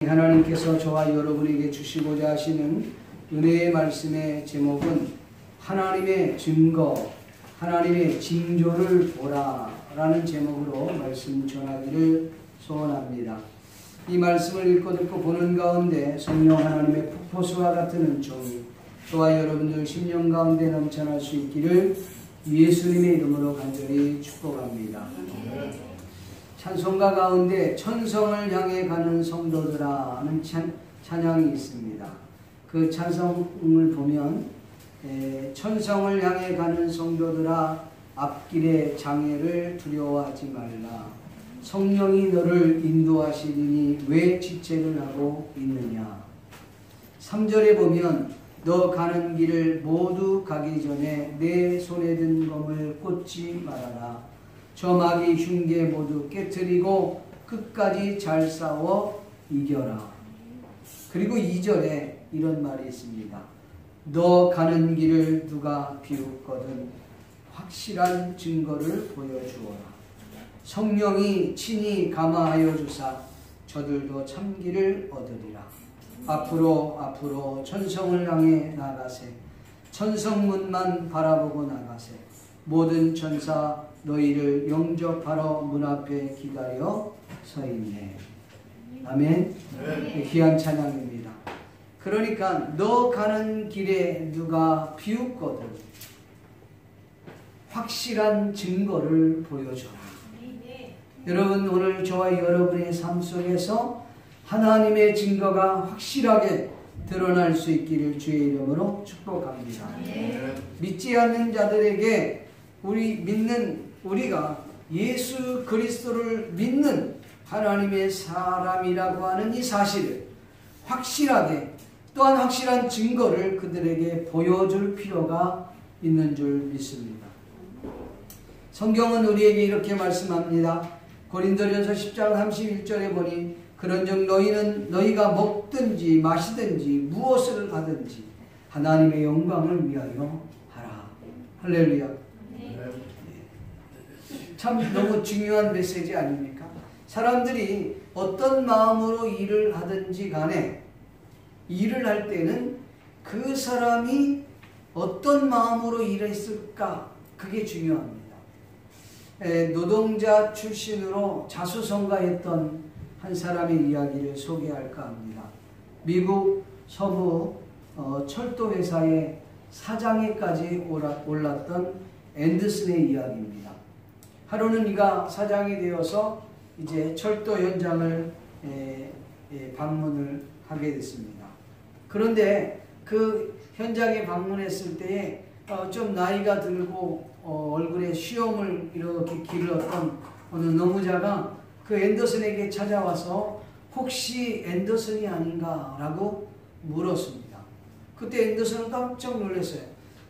하나님께서 저와 여러분에게 주시고자 하시는 은혜의 말씀의 제목은 하나님의 증거, 하나님의 징조를 보라 라는 제목으로 말씀 전하기를 소원합니다. 이 말씀을 읽고 듣고 보는 가운데 성령 하나님의 폭포수와 같은 은총이 저와 여러분들 심령 가운데 넘쳐날 수 있기를 예수님의 이름으로 간절히 축복합니다. 찬송가 가운데 천성을 향해 가는 성도들아는 찬양이 있습니다. 그 찬송을 보면 천성을 향해 가는 성도들아 앞길의 장애를 두려워하지 말라. 성령이 너를 인도하시리니 왜 지체를 하고 있느냐. 3절에 보면 너 가는 길을 모두 가기 전에 내 손에 든 검을 꽂지 말아라. 저 마귀 흉계 모두 깨트리고 끝까지 잘 싸워 이겨라. 그리고 2절에 이런 말이 있습니다. 너 가는 길을 누가 비웃거든 확실한 증거를 보여주어라. 성령이 친히 감화하여 주사 저들도 참기를 얻으리라. 앞으로 천성을 향해 나가세. 천성문만 바라보고 나가세. 모든 천사 너희를 영접하러 문 앞에 기다려 서 있네. 아멘. 네. 귀한 찬양입니다. 그러니까 너 가는 길에 누가 비웃거든 확실한 증거를 보여줘라. 여러분 오늘 저와 여러분의 삶 속에서 하나님의 증거가 확실하게 드러날 수 있기를 주의 이름으로 축복합니다. 믿지 않는 자들에게 우리가 예수 그리스도를 믿는 하나님의 사람이라고 하는 이 사실을 확실하게 또한 확실한 증거를 그들에게 보여줄 필요가 있는 줄 믿습니다. 성경은 우리에게 이렇게 말씀합니다. 고린도전서 10장 31절에 보니 그런즉 너희가 먹든지 마시든지 무엇을 하든지 하나님의 영광을 위하여 하라. 할렐루야. 참 너무 중요한 메시지 아닙니까? 사람들이 어떤 마음으로 일을 하든지 간에 일을 할 때는 그 사람이 어떤 마음으로 일했을까 그게 중요합니다. 노동자 출신으로 자수성가했던 한 사람의 이야기를 소개할까 합니다. 미국 서부 철도회사의 사장에까지 올랐던 앤더슨의 이야기입니다. 하루는 이가 사장이 되어서 이제 철도 현장을 방문을 하게 됐습니다. 그런데 그 현장에 방문했을 때에 좀 나이가 들고 얼굴에 수염을 이렇게 길렀던 어느 노무자가 그 앤더슨에게 찾아와서 혹시 앤더슨이 아닌가라고 물었습니다. 그때 앤더슨은 깜짝 놀랐어요.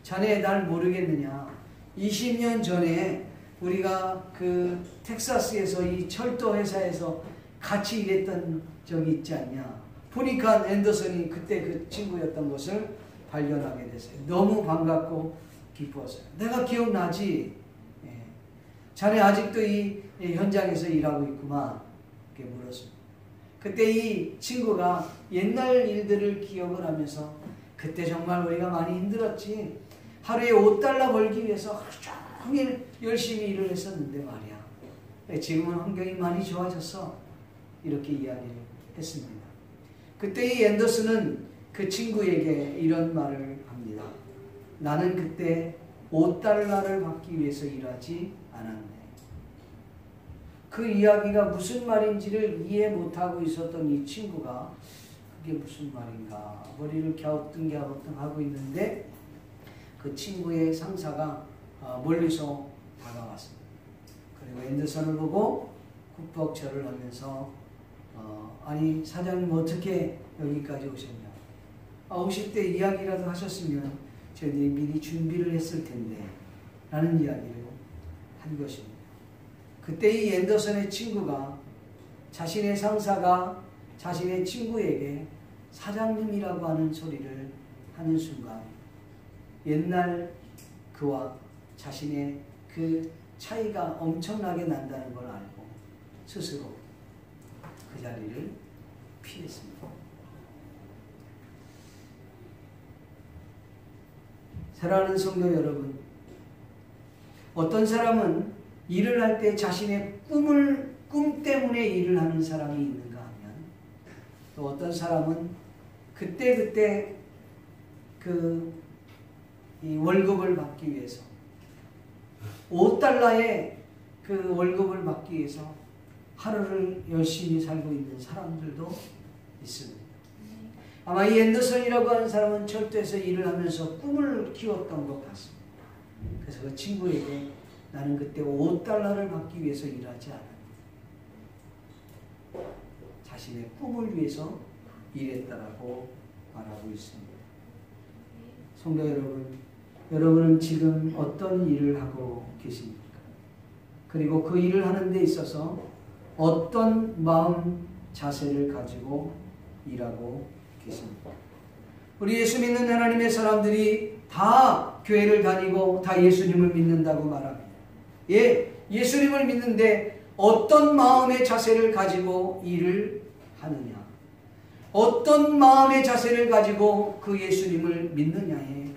자네 날 모르겠느냐. 20년 전에 우리가 그 텍사스에서 이 철도 회사에서 같이 일했던 적이 있지 않냐. 보니까 앤더슨이 그때 그 친구였던 것을 발견하게 됐어요. 너무 반갑고 기뻤어요. 내가 기억나지? 예. 자네 아직도 이 현장에서 일하고 있구만. 이렇게 물었습니다. 그때 이 친구가 옛날 일들을 기억을 하면서 그때 정말 우리가 많이 힘들었지. 하루에 $5 벌기 위해서 하루 종일 열심히 일을 했었는데 말이야. 지금은 환경이 많이 좋아졌어. 이렇게 이야기를 했습니다. 그때 이 앤더슨은 그 친구에게 이런 말을 합니다. 나는 그때 $5를 받기 위해서 일하지 않았네. 그 이야기가 무슨 말인지를 이해 못하고 있었던 이 친구가 그게 무슨 말인가 머리를 갸우뚱갸우뚱 하고 있는데 그 친구의 상사가 멀리서 다가왔습니다. 그리고 앤더슨을 보고 굽벅 절을 하면서 아니 사장님 어떻게 여기까지 오셨냐. 오실 때 이야기라도 하셨으면 저희들이 미리 준비를 했을 텐데 라는 이야기를 한 것입니다. 그때 이 앤더슨의 친구가 자신의 상사가 자신의 친구에게 사장님이라고 하는 소리를 하는 순간 옛날 그와 자신의 그 차이가 엄청나게 난다는 걸 알고 스스로 그 자리를 피했습니다. 사랑하는 성도 여러분, 어떤 사람은 일을 할 때 자신의 꿈 때문에 일을 하는 사람이 있는가 하면, 또 어떤 사람은 그때 이 월급을 받기 위해서, $5의 그 월급을 받기 위해서 하루를 열심히 살고 있는 사람들도 있습니다. 아마 이 앤더슨이라고 하는 사람은 철도에서 일을 하면서 꿈을 키웠던 것 같습니다. 그래서 그 친구에게 나는 그때 $5를 받기 위해서 일하지 않았다. 자신의 꿈을 위해서 일했다라고 말하고 있습니다. 성도 여러분, 여러분은 지금 어떤 일을 하고 계십니까? 그리고 그 일을 하는 데 있어서 어떤 마음 자세를 가지고 일하고 계십니까? 우리 예수 믿는 하나님의 사람들이 다 교회를 다니고 다 예수님을 믿는다고 말합니다. 예, 예수님을 믿는데 어떤 마음의 자세를 가지고 일을 하느냐, 어떤 마음의 자세를 가지고 그 예수님을 믿느냐에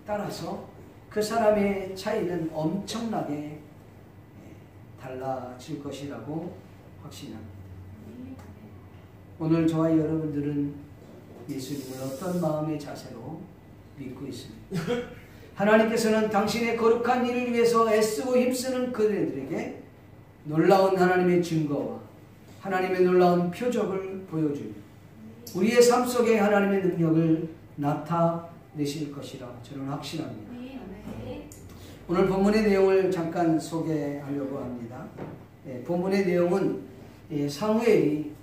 따라서 그 사람의 차이는 엄청나게 달라질 것이라고 확신합니다. 오늘 저와 여러분들은 예수님을 어떤 마음의 자세로 믿고 있습니다. 하나님께서는 당신의 거룩한 일을 위해서 애쓰고 힘쓰는 그들에게 놀라운 하나님의 증거와 하나님의 놀라운 표적을 보여주며 우리의 삶 속에 하나님의 능력을 나타내실 것이라 저는 확신합니다. 오늘 본문의 내용을 잠깐 소개하려고 합니다. 본문의 내용은 사무엘이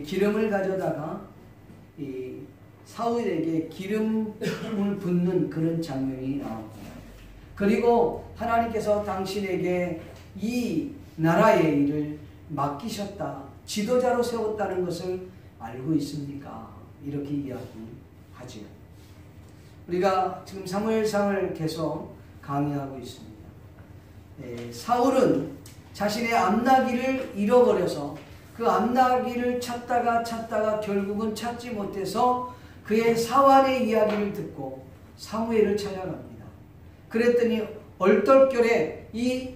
기름을 가져다가 사울에게 기름을 붓는 그런 장면이 나옵니다. 그리고 하나님께서 당신에게 이 나라의 일을 맡기셨다, 지도자로 세웠다는 것을 알고 있습니까? 이렇게 이야기하죠. 우리가 지금 사무엘상을 계속 강의하고 있습니다. 사울은 자신의 암나기를 잃어버려서 그 암나기를 찾다가 결국은 찾지 못해서 그의 사환의 이야기를 듣고 사무엘을 찾아갑니다. 그랬더니 얼떨결에 이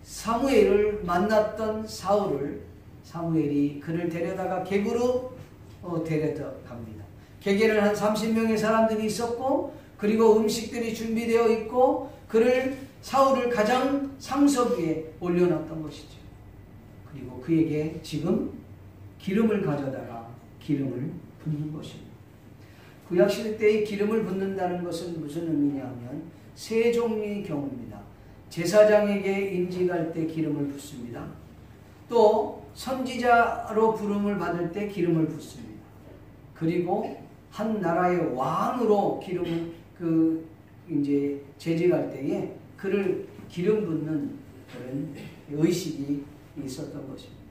사무엘을 만났던 사무엘이 그를 데려다가 객으로 데려갑니다. 객에는 한 30명의 사람들이 있었고, 그리고 음식들이 준비되어 있고, 사울을 가장 상석 위에 올려놨던 것이죠. 그리고 그에게 지금 기름을 가져다가 기름을 붓는 것입니다. 구약시대 때의 기름을 붓는다는 것은 무슨 의미냐면 세 종류의 경우입니다. 제사장에게 임직할 때 기름을 붓습니다. 또 선지자로 부름을 받을 때 기름을 붓습니다. 그리고 한 나라의 왕으로 기름을 재직할 때에 그를 기름 붓는 그런 의식이 있었던 것입니다.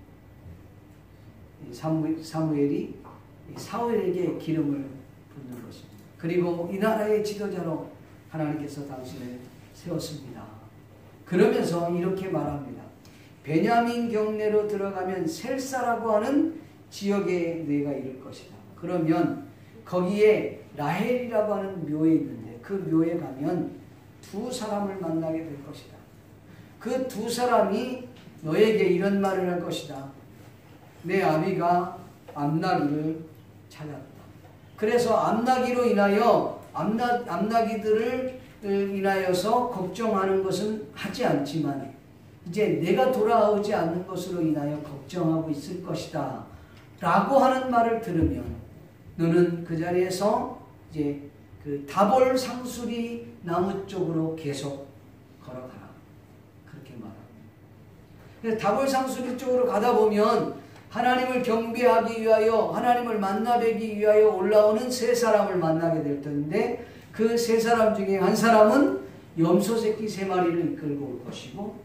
사무엘이 사울에게 기름을 붓는 것입니다. 그리고 이 나라의 지도자로 하나님께서 당신을 세웠습니다. 그러면서 이렇게 말합니다. 베냐민 경내로 들어가면 셀사라고 하는 지역에 네가 이를 것이다. 그러면 거기에 라헬이라고 하는 묘에 있는데 그 묘에 가면 두 사람을 만나게 될 것이다. 그 두 사람이 너에게 이런 말을 할 것이다. 내 아비가 암나기를 찾았다. 그래서 암나기로 인하여 암나기들을 인하여서 걱정하는 것은 하지 않지만 이제 내가 돌아오지 않는 것으로 인하여 걱정하고 있을 것이다 라고 하는 말을 들으면 너는 그 자리에서 이제 그 다볼 상수리 나무 쪽으로 계속 걸어가라. 그렇게 말합니다. 그래서 다볼 상수리 쪽으로 가다 보면 하나님을 경배하기 위하여 하나님을 만나 뵈기 위하여 올라오는 세 사람을 만나게 될 텐데 그 세 사람 중에 한 사람은 염소 새끼 3마리를 이끌고 올 것이고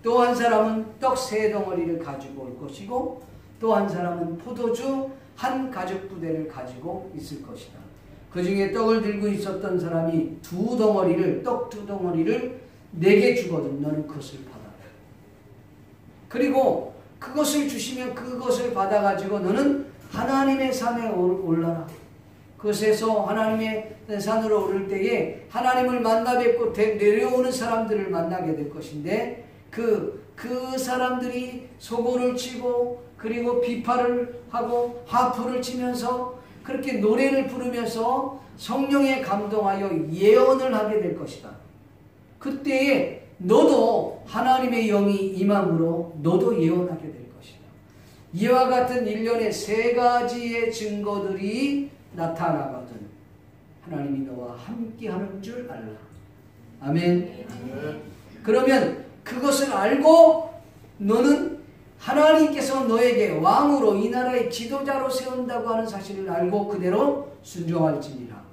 또 한 사람은 떡 3덩어리를 가지고 올 것이고 또 한 사람은 포도주 한 가죽 부대를 가지고 있을 것이다. 그 중에 떡을 들고 있었던 사람이 떡 2덩어리를 내게 주거든 너는 그것을 받아라. 그리고 그것을 주시면 그것을 받아가지고 너는 하나님의 산에 올라라. 그곳에서 하나님의 산으로 오를 때에 하나님을 만나 뵙고 내려오는 사람들을 만나게 될 것인데 그 사람들이 소고를 치고 그리고 비파를 하고 하프를 치면서 그렇게 노래를 부르면서 성령에 감동하여 예언을 하게 될 것이다. 그때에 너도 하나님의 영이 임함으로 너도 예언하게 될 것이다. 이와 같은 일련의 세 가지의 증거들이 나타나거든 하나님이 너와 함께하는 줄 알라. 아멘. 그러면 그것을 알고 너는 하나님께서 너에게 왕으로 이 나라의 지도자로 세운다고 하는 사실을 알고 그대로 순종할지니라.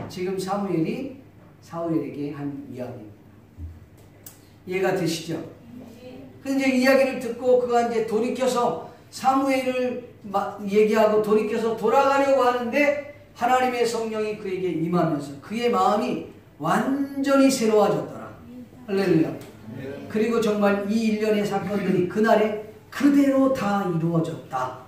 지금 사무엘이 사울에게 한 이야기입니다. 이해가 되시죠? 근데 이제 이야기를 듣고 그가 이제 돌이켜서 사무엘을 얘기하고 돌이켜서 돌아가려고 하는데 하나님의 성령이 그에게 임하면서 그의 마음이 완전히 새로워졌더라. 할렐루야. 그리고 정말 이 일련의 사건들이 그날에 그대로 다 이루어졌다.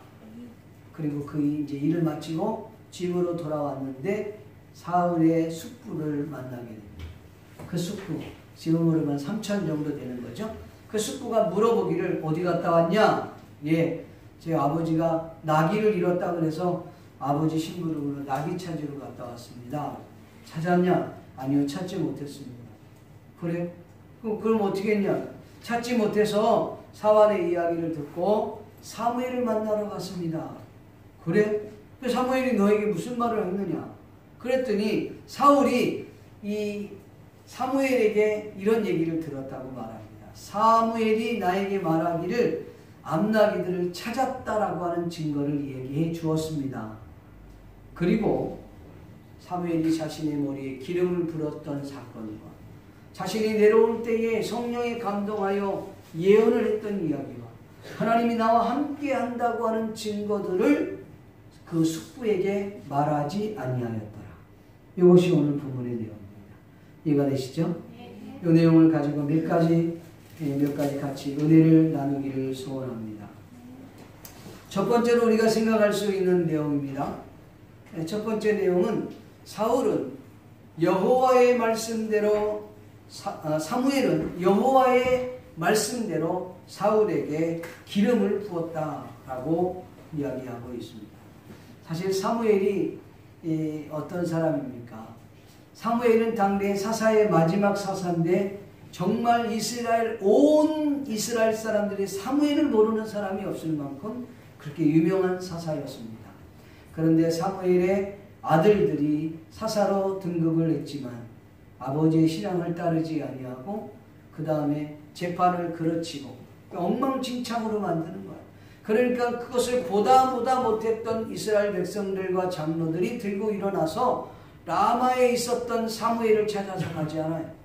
그리고 그의 이제 일을 마치고 집으로 돌아왔는데 사울의 숙부를 만나게 됩니다. 그 숙부, 지금으로만 3천 정도 되는 거죠. 그 숙부가 물어보기를 어디 갔다 왔냐? 예, 제 아버지가 나귀를 잃었다 그래서 아버지 심부름으로 나귀 찾으러 갔다 왔습니다. 찾았냐? 아니요, 찾지 못했습니다. 그래? 그럼 어떻게 했냐? 찾지 못해서 사환의 이야기를 듣고 사무엘을 만나러 갔습니다. 그래? 사무엘이 너에게 무슨 말을 했느냐? 그랬더니 사울이 이 사무엘에게 이런 얘기를 들었다고 말합니다. 사무엘이 나에게 말하기를 암나귀들을 찾았다라고 하는 증거를 얘기해 주었습니다. 그리고 사무엘이 자신의 머리에 기름을 불었던 사건과 자신이 내려올 때에 성령에 감동하여 예언을 했던 이야기와 하나님이 나와 함께 한다고 하는 증거들을 그 숙부에게 말하지 아니하였더라. 이것이 오늘 본문의 내용입니다. 이해가 되시죠? 이 내용을 가지고 몇 가지 같이 은혜를 나누기를 소원합니다. 첫 번째로 우리가 생각할 수 있는 내용입니다. 첫 번째 내용은 사울은 여호와의 말씀대로 사무엘은 여호와의 말씀대로 사울에게 기름을 부었다라고 이야기하고 있습니다. 사실 사무엘이 어떤 사람입니까? 사무엘은 당대 사사의 마지막 사사인데 정말 온 이스라엘 사람들이 사무엘을 모르는 사람이 없을 만큼 그렇게 유명한 사사였습니다. 그런데 사무엘의 아들들이 사사로 등극을 했지만 아버지의 신앙을 따르지 아니하고 그 다음에 재판을 그르치고 엉망진창으로 만드는 거예요. 그러니까 그것을 보다 못했던 이스라엘 백성들과 장로들이 들고 일어나서 라마에 있었던 사무엘을 찾아서 가지 않아요.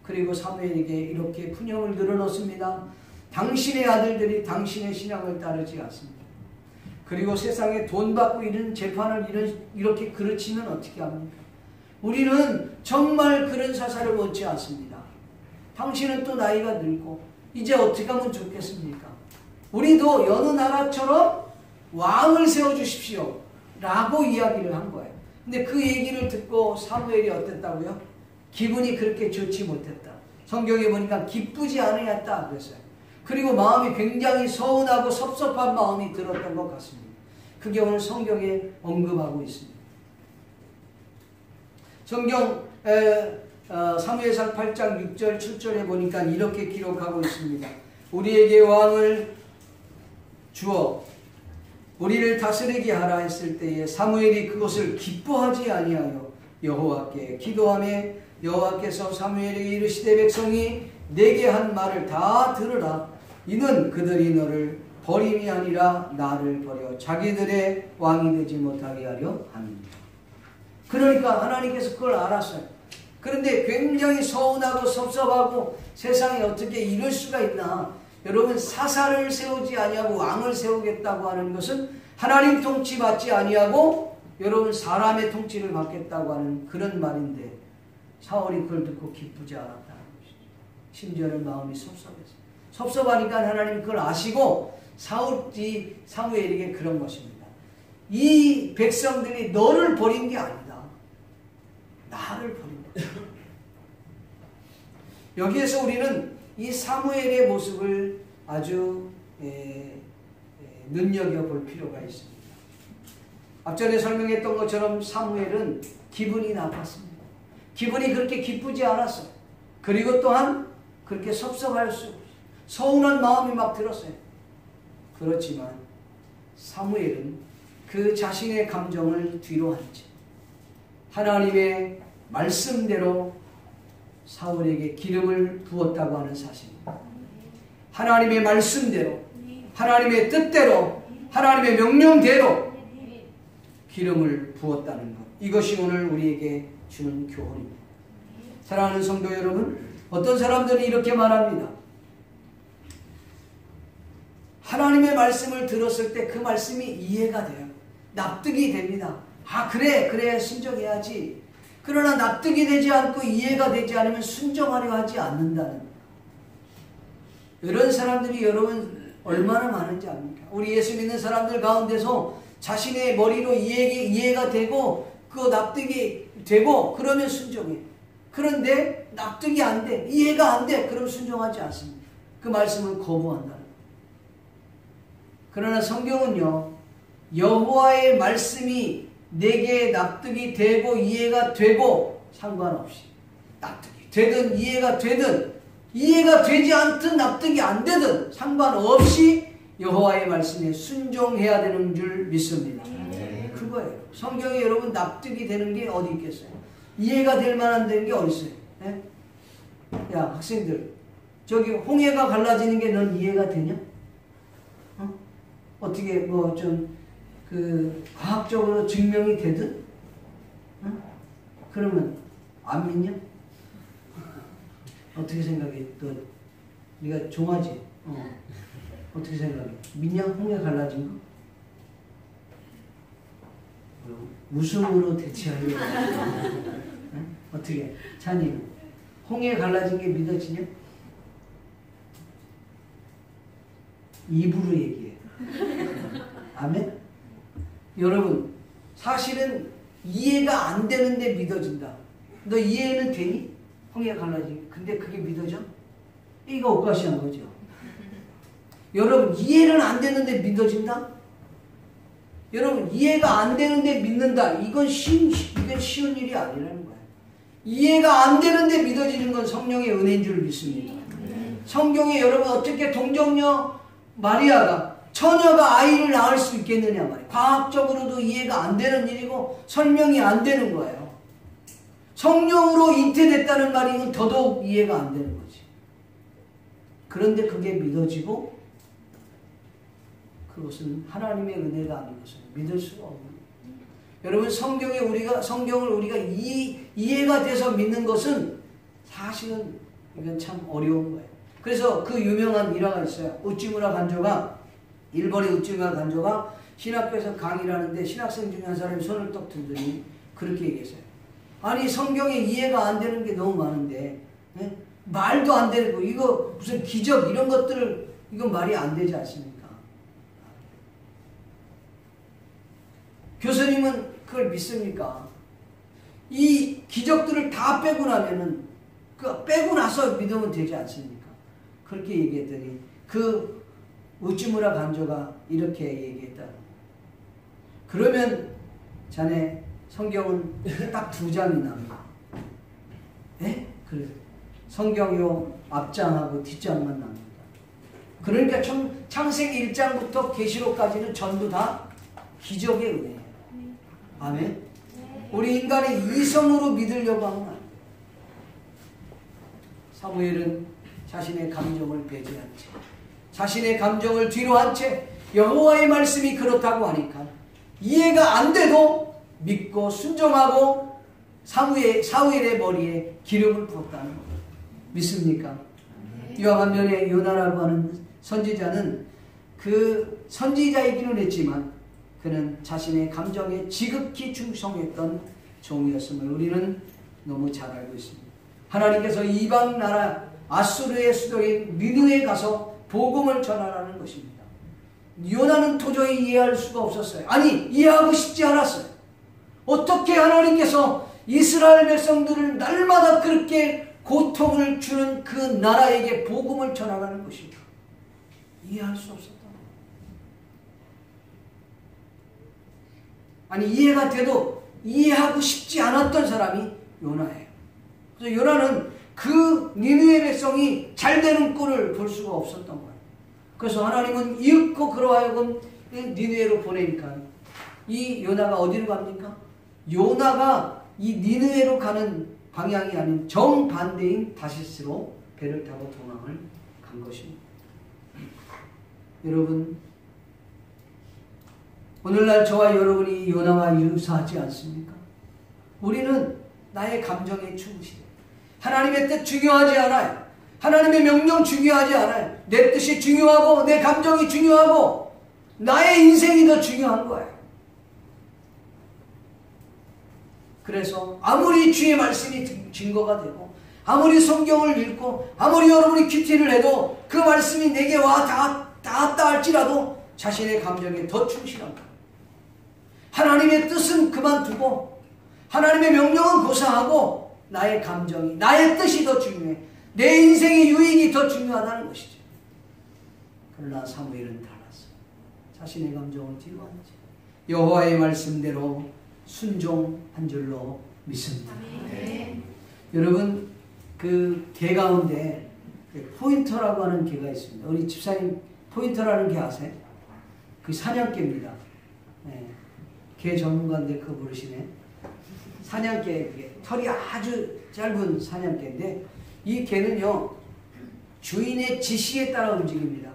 그리고 사무엘에게 이렇게 푸념을 늘어놓습니다. 당신의 아들들이 당신의 신앙을 따르지 않습니다. 그리고 세상에 돈 받고 이런 재판을 이렇게 그르치면 어떻게 합니까? 우리는 정말 그런 사사를 원치 않습니다. 당신은 또 나이가 늙고 이제 어떻게 하면 좋겠습니까? 우리도 여느 나라처럼 왕을 세워주십시오 라고 이야기를 한 거예요. 근데 그 얘기를 듣고 사무엘이 어땠다고요? 기분이 그렇게 좋지 못했다. 성경에 보니까 기쁘지 않으였다 그랬어요. 그리고 마음이 굉장히 서운하고 섭섭한 마음이 들었던 것 같습니다. 그게 오늘 성경에 언급하고 있습니다. 성경 사무엘상 8장 6절 7절에 보니까 이렇게 기록하고 있습니다. 우리에게 왕을 주어 우리를 다스리게 하라 했을 때에 사무엘이 그것을 기뻐하지 아니하여 여호와께 기도하며 여호와께서 사무엘에게 이르시되 백성이 내게 한 말을 다 들으라. 이는 그들이 너를 버림이 아니라 나를 버려 자기들의 왕이 되지 못하게 하려 합니다. 그러니까 하나님께서 그걸 알았어요. 그런데 굉장히 서운하고 섭섭하고 세상에 어떻게 이럴 수가 있나. 여러분 사사를 세우지 아니하고 왕을 세우겠다고 하는 것은 하나님 통치 받지 아니하고 여러분 사람의 통치를 받겠다고 하는 그런 말인데 사울이 그걸 듣고 기쁘지 않았다는 것이죠. 심지어는 마음이 섭섭했어요. 섭섭하니까 하나님이 그걸 아시고 사무엘에게 그런 것입니다. 이 백성들이 너를 버린 게 아니다. 나를 버린 거야. 여기에서 우리는 이 사무엘의 모습을 아주 눈여겨볼 필요가 있습니다. 앞전에 설명했던 것처럼 사무엘은 기분이 나빴습니다. 기분이 그렇게 기쁘지 않았어요. 그리고 또한 그렇게 섭섭할 수, 서운한 마음이 막 들었어요. 그렇지만 사무엘은 그 자신의 감정을 뒤로 한 채 하나님의 말씀대로 사울에게 기름을 부었다고 하는 사실입니다. 하나님의 말씀대로, 하나님의 뜻대로, 하나님의 명령대로 기름을 부었다는 것. 이것이 오늘 우리에게 주는 교훈입니다. 사랑하는 성도 여러분, 어떤 사람들은 이렇게 말합니다. 하나님의 말씀을 들었을 때 그 말씀이 이해가 돼요. 납득이 됩니다. 아, 그래 순종해야지. 그러나 납득이 되지 않고 이해가 되지 않으면 순종하려 하지 않는다는, 이런 사람들이 여러분 얼마나 많은지 압니까? 우리 예수 믿는 사람들 가운데서 자신의 머리로 이해가 되고 그 납득이 되고 그러면 순종해. 그런데 납득이 안 돼, 이해가 안 돼, 그럼 순종하지 않습니다. 그 말씀을 거부한다는 거예요. 그러나 성경은요, 여호와의 말씀이 내게 납득이 되고 이해가 되고 상관없이, 납득이 되든 이해가 되든 이해가 되지 않든 납득이 안 되든 상관없이 여호와의 말씀에 순종해야 되는 줄 믿습니다. 그거예요. 성경에 여러분 납득이 되는 게 어디 있겠어요? 이해가 될 만한 게 어디 있어요? 네? 야, 학생들, 저기 홍해가 갈라지는 게 넌 이해가 되냐? 어떻게 뭐 좀 과학적으로 증명이 되든? 그러면 안 믿냐? 어떻게 생각해? 너 네가 종아지? 어떻게 생각해? 믿냐? 홍해 갈라진 거? 웃음으로 대체하려고. 어떻게? 자님, 홍해 갈라진 게 믿어지냐? 입으로 얘기해. 아멘? 여러분, 사실은 이해가 안 되는데 믿어진다. 너 이해는 되니? 홍해 갈라지기. 근데 그게 믿어져? 이거 엇가시한 거죠. 여러분, 이해는 안 되는데 믿어진다? 여러분, 이해가 안 되는데 믿는다. 이건 쉬운 일이 아니라는 거예요. 이해가 안 되는데 믿어지는 건 성령의 은혜인 줄 믿습니다. 성경에 여러분 어떻게 동정녀 마리아가, 처녀가 아이를 낳을 수 있겠느냐 말이에요. 과학적으로도 이해가 안 되는 일이고 설명이 안 되는 거예요. 성령으로 잉태됐다는 말이 이건 더더욱 이해가 안 되는 거지. 그런데 그게 믿어지고 그것은 하나님의 은혜가 아닌 것을 믿을 수가 없는 거예요. 여러분, 성경을 우리가 이해가 돼서 믿는 것은 사실은 이건 참 어려운 거예요. 그래서 그 유명한 일화가 있어요. 우찌무라 간조가, 일본의 우찌무라 간조가 신학교에서 강의를 하는데 신학생 중에 한 사람이 손을 떡 들더니 그렇게 얘기했어요. 아니, 성경에 이해가 안 되는 게 너무 많은데, 네? 말도 안 되고 이거 무슨 기적 이런 것들을, 이건 말이 안 되지 않습니까? 교수님은 그걸 믿습니까? 이 기적들을 다 빼고 나면은, 빼고 나서 믿으면 되지 않습니까? 그렇게 얘기했더니 그 우찌무라 간조가 이렇게 얘기했다. 그러면 자네 성경은 딱 2장이 납니다. 에? 그래. 성경요 앞장하고 뒷장만 납니다. 그러니까 창세기 1장부터 계시록까지는 전부 다 기적의 은혜예요. 아멘. 우리 인간의 이성으로 믿으려고 하면 안 돼요. 사무엘은 자신의 감정을 배제한 채, 자신의 감정을 뒤로 한 채 여호와의 말씀이 그렇다고 하니까 이해가 안 돼도 믿고 순종하고 사무엘의 머리에 기름을 부었다는 것. 믿습니까? 이와 반면에 요나라고 하는 선지자는 그 선지자이기는 했지만 그는 자신의 감정에 지극히 충성했던 종이었음을 우리는 너무 잘 알고 있습니다. 하나님께서 이방 나라 아수르의 수도인 니느웨에 가서 복음을 전하라는 것입니다. 요나는 도저히 이해할 수가 없었어요. 아니, 이해하고 싶지 않았어요. 어떻게 하나님께서 이스라엘 백성들을 날마다 그렇게 고통을 주는 그 나라에게 복음을 전하라는 것입니다. 이해할 수 없었다. 아니, 이해가 돼도 이해하고 싶지 않았던 사람이 요나예요. 그래서 요나는 그 니느웨 백성이 잘 되는 꼴을 볼 수가 없었던 거예요. 그래서 하나님은 이윽고 그러하여금 니느웨로 보내니까 이 요나가 어디로 갑니까? 요나가 이 니느웨로 가는 방향이 아닌 정반대인 다시스로 배를 타고 도망을 간 것입니다. 여러분, 오늘날 저와 여러분이 요나와 유사하지 않습니까? 우리는 나의 감정에 충실해요. 하나님의 뜻 중요하지 않아요. 하나님의 명령 중요하지 않아요. 내 뜻이 중요하고 내 감정이 중요하고 나의 인생이 더 중요한 거예요. 그래서 아무리 주의 말씀이 증거가 되고 아무리 성경을 읽고 아무리 여러분이 큐티를 해도 그 말씀이 내게 와 닿았다 할지라도 자신의 감정에 더 충실한 거예요. 하나님의 뜻은 그만두고 하나님의 명령은 고사하고 나의 감정이, 나의 뜻이 더 중요해. 내 인생의 유익이 더 중요하다는 것이죠. 그러나 사무엘은 달랐어. 자신의 감정을 뒤로 하지. 여호와의 말씀대로 순종한 줄로 믿습니다. 네. 여러분, 그 개 가운데 포인터라고 하는 개가 있습니다. 우리 집사님 포인터라는 개 아세요? 그 사냥개입니다. 네. 개 전문가인데 그거 모르시네. 사냥개, 털이 아주 짧은 사냥개인데 이 개는요 주인의 지시에 따라 움직입니다.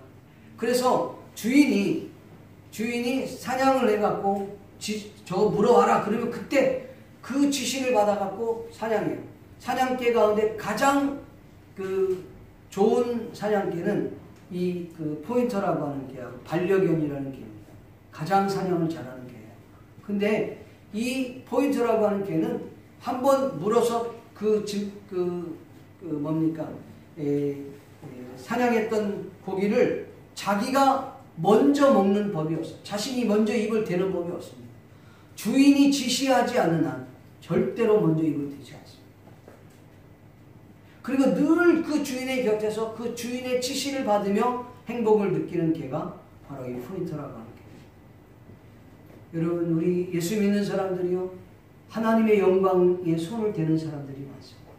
그래서 주인이 사냥을 해갖고 저거 물어와라 그러면 그때 그 지시를 받아갖고 사냥해요. 사냥개 가운데 가장 그 좋은 사냥개는 이 그 포인터라고 하는 개하고 반려견이라는 개입니다. 가장 사냥을 잘하는 개예요. 근데 이 포인터라고 하는 개는 한번 물어서 사냥했던 고기를 자기가 먼저 먹는 법이 없어요. 자신이 먼저 입을 대는 법이 없습니다. 주인이 지시하지 않는 한 절대로 먼저 입을 대지 않습니다. 그리고 늘 그 주인의 곁에서 그 주인의 지시를 받으며 행복을 느끼는 개가 바로 이 포인터라고 하는 개예요. 여러분, 우리 예수 믿는 사람들이요 하나님의 영광에 손을 대는 사람들이 많습니다.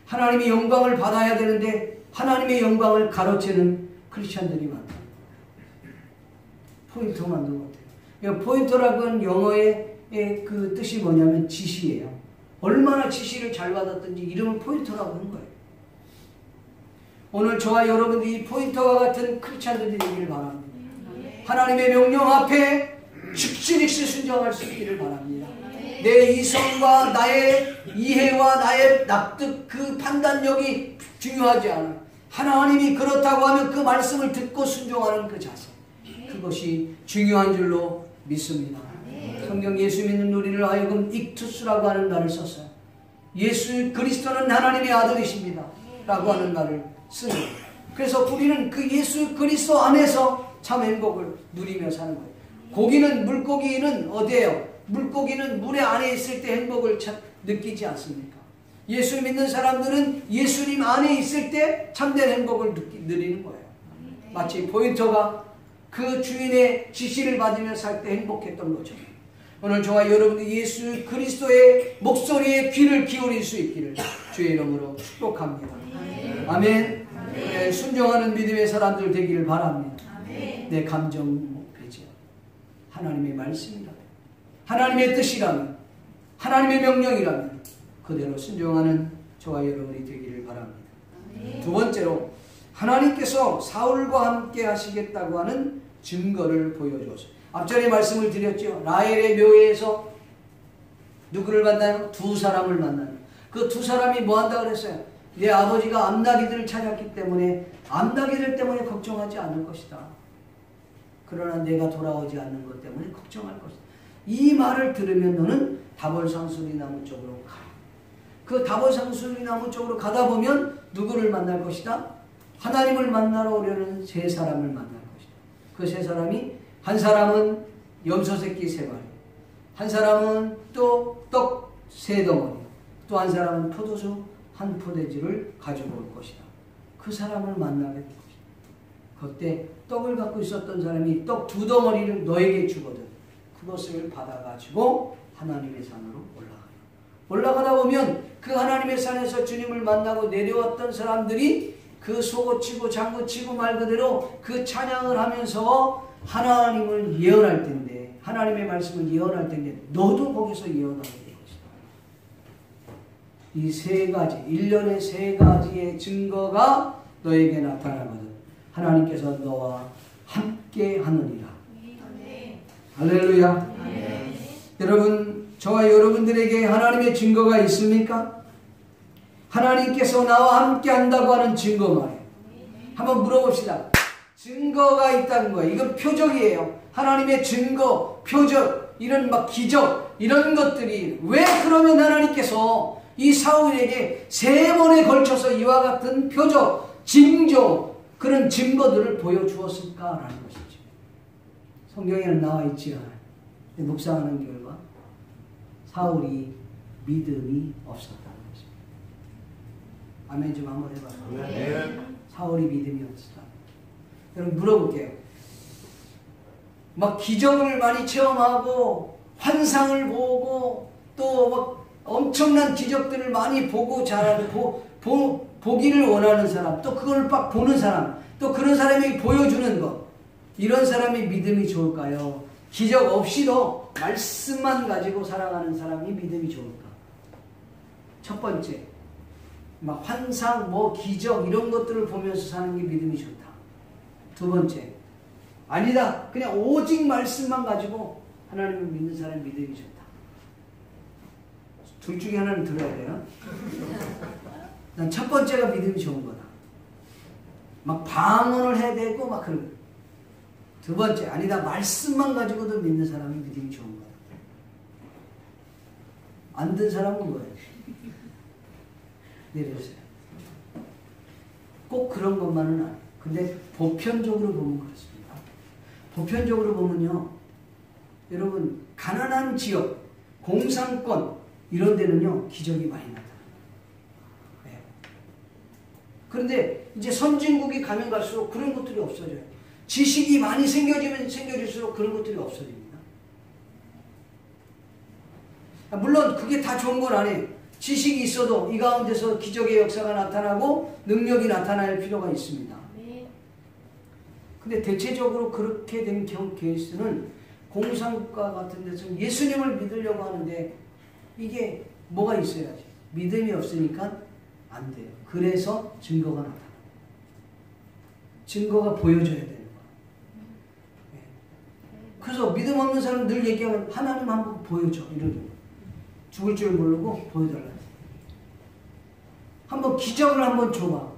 하나님의 영광을 받아야 되는데 하나님의 영광을 가로채는 크리스찬들이 많다. 포인터만도 못해요. 포인터라고 하는 영어의 그 뜻이 뭐냐면 지시예요. 얼마나 지시를 잘 받았든지 이름을 포인터라고 하는 거예요. 오늘 저와 여러분들이 이 포인터와 같은 크리스찬들이 되기를 바랍니다. 하나님의 명령 앞에 즉시 순종할 수 있기를 바랍니다. 내 이성과 나의 이해와 나의 납득, 그 판단력이 중요하지 않아요. 하나님이 그렇다고 하면 그 말씀을 듣고 순종하는 그 자세, 그것이 중요한 줄로 믿습니다. 성경 예수 믿는 우리를 하여금 익투스라고 하는 말을 썼어요. 예수 그리스도는 하나님의 아들이십니다 라고 하는 말을 쓰는 거예요. 그래서 우리는 그 예수 그리스도 안에서 참 행복을 누리며 사는 거예요. 물고기는 어디에요? 물고기는 물에 안에 있을 때 행복을 느끼지 않습니까? 예수 믿는 사람들은 예수님 안에 있을 때 참된 행복을 누리는 거예요. 마치 포인터가 그 주인의 지시를 받으며 살 때 행복했던 것처럼 오늘 저와 여러분이 예수 그리스도의 목소리에 귀를 기울일 수 있기를 주의 이름으로 축복합니다. 아멘. 네, 순종하는 믿음의 사람들 되기를 바랍니다. 내 감정 배제 하나님의 말씀이라면, 하나님의 뜻이라면, 하나님의 명령이라면 그대로 순종하는 저와 여러분이 되기를 바랍니다. 두 번째로 하나님께서 사울과 함께 하시겠다고 하는 증거를 보여주었어요. 앞전에 말씀을 드렸죠. 라헬의 묘에서 누구를 만나요? 두 사람을 만나요. 그 두 사람이 뭐 한다고 그랬어요? 내 아버지가 암나기들을 찾았기 때문에 암나기들 때문에 걱정하지 않을 것이다. 그러나 내가 돌아오지 않는 것 때문에 걱정할 것이다. 이 말을 들으면 너는 다볼상수리 나무 쪽으로 가. 그 다볼상수리 나무 쪽으로 가다 보면 누구를 만날 것이다? 하나님을 만나러 오려는 세 사람을 만날 것이다. 그 세 사람이, 한 사람은 염소 새끼 3마리, 한 사람은 또 떡 3덩어리, 또 한 사람은 포도주 1포대지를 가지고 올 것이다. 그 사람을 만나게 될 것이다. 그때 떡을 갖고 있었던 사람이 떡 2덩어리를 너에게 주거든. 그것을 받아가지고 하나님의 산으로 올라가다 보면 그 하나님의 산에서 주님을 만나고 내려왔던 사람들이 그 소고치고 장구치고 말 그대로 그 찬양을 하면서 하나님을 예언할 텐데, 하나님의 말씀을 예언할 텐데 너도 거기서 예언하게 될 것이다. 이 3가지, 1년에 3가지의 증거가 너에게 나타나거든. 하나님께서 너와 함께 하느니라. 할렐루야. 여러분, 저와 여러분들에게 하나님의 증거가 있습니까? 하나님께서 나와 함께 한다고 하는 증거 말이에요. 한번 물어봅시다. 증거가 있다는 거예요. 이건 표적이에요. 하나님의 증거, 표적, 이런 막 기적, 이런 것들이 왜 그러면 하나님께서 이 사울에게 3번에 걸쳐서 이와 같은 표적, 징조, 그런 증거들을 보여주었을까라는 것이죠. 성경에는 나와 있지 않아요. 묵상하는 결과 사울이 믿음이 없었다는 것입니다. 아멘 좀 한번 해봐요. 네. 사울이 믿음이 없었다. 여러분 물어볼게요. 막 기적을 많이 체험하고 환상을 보고 또 막 엄청난 기적들을 많이 보고 보기를 원하는 사람, 또 그걸 막 보는 사람, 또 그런 사람에게 보여주는 것, 이런 사람이 믿음이 좋을까요? 기적 없이도 말씀만 가지고 살아가는 사람이 믿음이 좋을까? 첫 번째, 막 환상, 기적 이런 것들을 보면서 사는 게 믿음이 좋다. 두 번째, 아니다, 그냥 오직 말씀만 가지고 하나님을 믿는 사람이 믿음이 좋다. 둘 중에 하나는 들어야 되나? 난 첫 번째가 믿음이 좋은 거다. 막 방언을 해야 되고 막 그런 거. 두 번째, 아니다, 말씀만 가지고도 믿는 사람이 믿음이 좋은 거다. 안 든 사람은 뭐예요? 내려주세요. 꼭 그런 것만은 아니에요. 근데 보편적으로 보면 그렇습니다. 보편적으로 보면요, 여러분 가난한 지역, 공산권 이런 데는요 기적이 많이 나타나요. 네. 그런데 이제 선진국이 가면 갈수록 그런 것들이 없어져요. 지식이 많이 생겨지면 생겨질수록 그런 것들이 없어집니다. 물론 그게 다 좋은 건 아니에요. 지식이 있어도 이 가운데서 기적의 역사가 나타나고 능력이 나타날 필요가 있습니다. 근데 대체적으로 그렇게 된 케이스는 공산국가 같은 데서 예수님을 믿으려고 하는데 이게 뭐가 있어야지. 믿음이 없으니까 안 돼요. 그래서 증거가 나타나요. 증거가 보여줘야 되는 거예요. 그래서 믿음 없는 사람은 늘 얘기하면 하나님 한번 보여줘 이러죠. 죽을 줄 모르고 보여달라. 한번 기적을 한번 줘봐.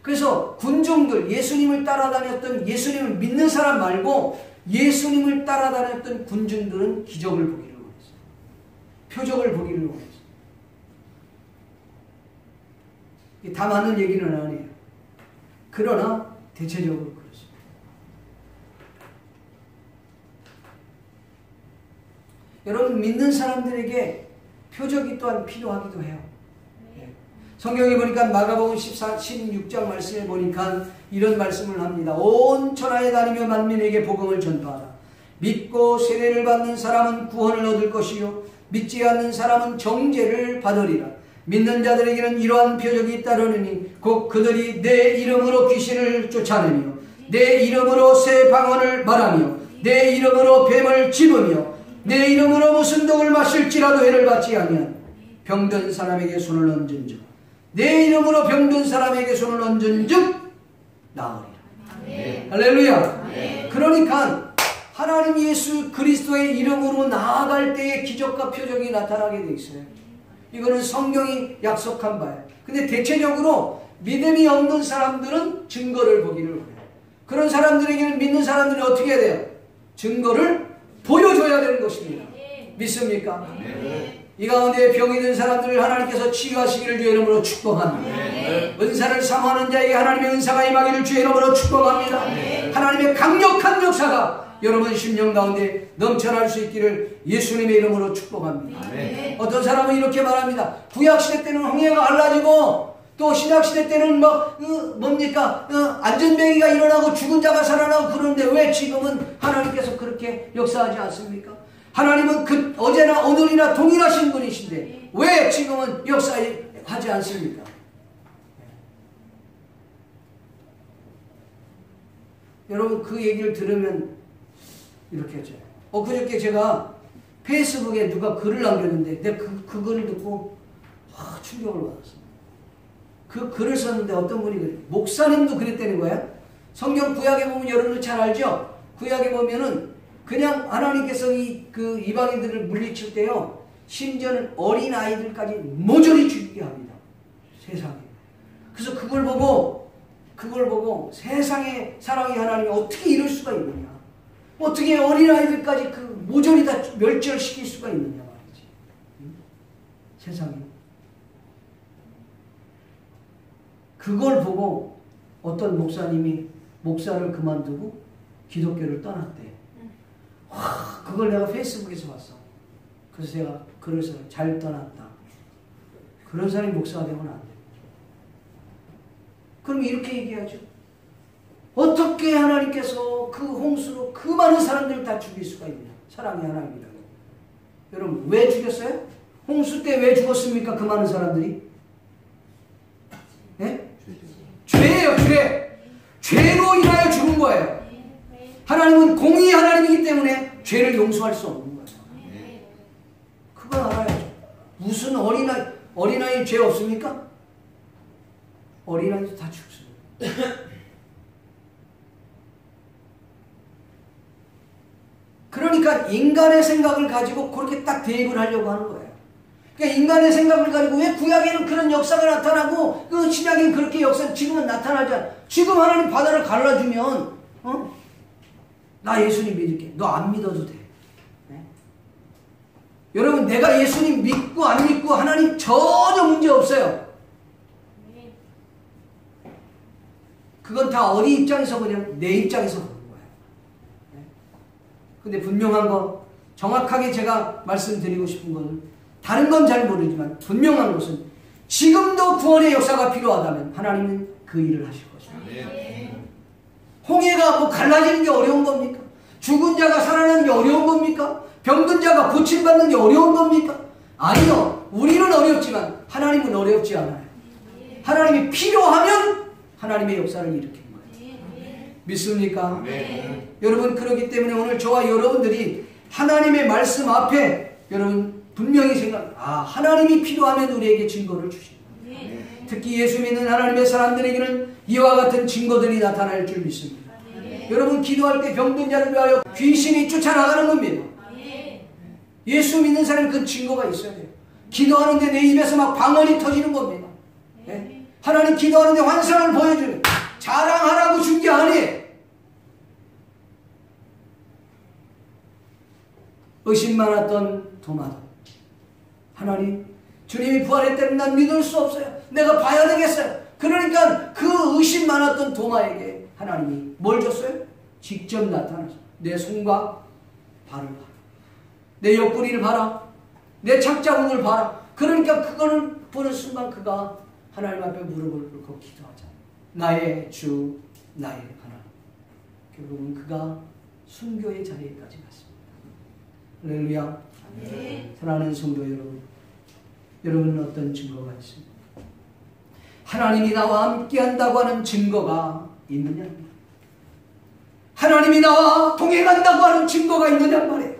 그래서 군중들, 예수님을 따라다녔던, 예수님을 믿는 사람 말고 예수님을 따라다녔던 군중들은 기적을 보기를 원했어요. 표적을 보기를 원했어요. 이게 다 맞는 얘기는 아니에요. 그러나 대체적으로 그렇습니다. 여러분 믿는 사람들에게 표적이 또한 필요하기도 해요. 성경에 보니까 마가복음 16장 말씀에 보니까 이런 말씀을 합니다. 온 천하에 다니며 만민에게 복음을 전파하라. 믿고 세례를 받는 사람은 구원을 얻을 것이요 믿지 않는 사람은 정죄를 받으리라. 믿는 자들에게는 이러한 표적이 따르느니 곧 그들이 내 이름으로 귀신을 쫓아내며 내 이름으로 새 방언을 말하며 내 이름으로 뱀을 집으며 내 이름으로 무슨 독을 마실지라도 해를 받지 아니한 병든 사람에게 손을 얹은즉 내 이름으로 병든 사람에게 손을 얹은즉 나으리라. 할렐루야. 그러니까 하나님 예수 그리스도의 이름으로 나아갈 때에 기적과 표적이 나타나게 돼 있어요. 이거는 성경이 약속한 바예요. 근데 대체적으로 믿음이 없는 사람들은 증거를 보기를 원해요. 그런 사람들에게는 믿는 사람들이 어떻게 해야 돼요? 증거를 보여줘야 되는 것입니다. 믿습니까? 이 가운데 병이 든 사람들을 하나님께서 치유하시기를 주의 이름으로 축복합니다. 은사를 사모하는 자에게 하나님의 은사가 임하기를 주의 이름으로 축복합니다. 하나님의 강력한 역사가 여러분 심령 가운데 넘쳐날 수 있기를 예수님의 이름으로 축복합니다. 어떤 사람은 이렇게 말합니다. 구약시대 때는 홍해가 갈라지고 또 신약시대 때는 안전뱅이가 일어나고 죽은 자가 살아나고 그러는데 왜 지금은 하나님께서 그렇게 역사하지 않습니까? 하나님은 어제나 오늘이나 동일하신 분이신데 왜 지금은 역사하지 않습니까? 여러분 그 얘기를 들으면 이렇게 하죠. 그저께 제가 페이스북에 누가 글을 남겼는데 내가 그 글을 듣고 충격을 받았습니다. 그 글을 썼는데 어떤 분이 그래요. 목사님도 그랬다는 거예요. 성경 구약에 보면 여러분들 잘 알죠? 구약에 보면은 그냥 하나님께서 이방인들을 물리칠 때요. 심지어는 어린 아이들까지 모조리 죽이게 합니다. 세상에. 그래서 그걸 보고 세상에 사랑의 하나님이 어떻게 이럴 수가 있느냐. 어떻게 어린 아이들까지 모조리 다 멸절시킬 수가 있느냐 말이지. 세상에. 그걸 보고 어떤 목사님이 목사를 그만두고 기독교를 떠났대. 그걸 내가 페이스북에서 봤어. 그래서 제가 글을 써요. 잘 떠났다. 그런 사람이 목사가 되면 안 돼. 그럼 이렇게 얘기하죠. 어떻게 하나님께서 그 홍수로 그 많은 사람들을 다 죽일 수가 있냐. 사랑의 하나님이라고. 여러분 왜 죽였어요? 홍수 때 왜 죽었습니까? 그 많은 사람들이. 네? 죄예요. 죄로 인하여 죽은 거예요. 하나님은 공의의 하나님이기 때문에 죄를 용서할 수 없는 거예요. 그걸 알아야죠. 무슨 어린아이 죄 없습니까? 어린아이도 다 죽습니다. 그러니까 인간의 생각을 가지고 그렇게 딱 대입을 하려고 하는 거예요. 그러니까 인간의 생각을 가지고 왜 구약에는 그런 역사가 나타나고 신약에는 그렇게 역사가 지금은 나타나지 않아. 지금 하나님 바다를 갈라주면 나 예수님 믿을게. 너 안 믿어도 돼. 네? 여러분 내가 예수님 믿고 안 믿고 하나님 전혀 문제 없어요. 그건 다 어디 입장에서 그냥 내 입장에서 보는 거예요. 네? 근데 분명한 거 정확하게 제가 말씀드리고 싶은 거는 다른 건 잘 모르지만 분명한 것은 지금도 구원의 역사가 필요하다면 하나님은 그 일을 하실 것입니다. 홍해가 갈라지는 게 어려운 겁니까? 죽은 자가 살아나는 게 어려운 겁니까? 병든 자가 고침받는 게 어려운 겁니까? 아니요. 우리는 어렵지만 하나님은 어렵지 않아요. 하나님이 필요하면 하나님의 역사를 일으키는 거예요. 믿습니까? 여러분 그렇기 때문에 오늘 저와 여러분들이 하나님의 말씀 앞에 여러분 분명히 하나님이 필요하면 우리에게 증거를 주십니다. 특히 예수 믿는 하나님의 사람들에게는 이와 같은 증거들이 나타날 줄 믿습니다. 여러분 기도할 때 병든 자를 위하여 귀신이 쫓아나가는 겁니다. 예수 믿는 사람은 그 증거가 있어야 돼요. 기도하는데 내 입에서 막 방언이 터지는 겁니다. 네? 하나님 기도하는데 환상을 보여주는 자랑하라고 준 게 아니에요. 의심 많았던 도마도 하나님 주님이 부활했다면 난 믿을 수 없어요. 내가 봐야 되겠어요. 그러니까 그 의심 많았던 도마에게 하나님이 뭘 줬어요? 직접 나타나서 내 손과 발을 봐라. 내 옆구리를 봐라. 내 착자국을 봐라. 그러니까 그거를 보는 순간 그가 하나님 앞에 무릎을 꿇고 기도하자. 나의 주 나의 하나님. 결국은 그가 순교의 자리에까지 갔습니다. 할렐루야. 사랑하는 성도 여러분, 여러분은 어떤 증거가 있습니까? 하나님이 나와 함께 한다고 하는 증거가 있느냐? 하나님이 나와 동행한다고 하는 증거가 있느냐 말이에요.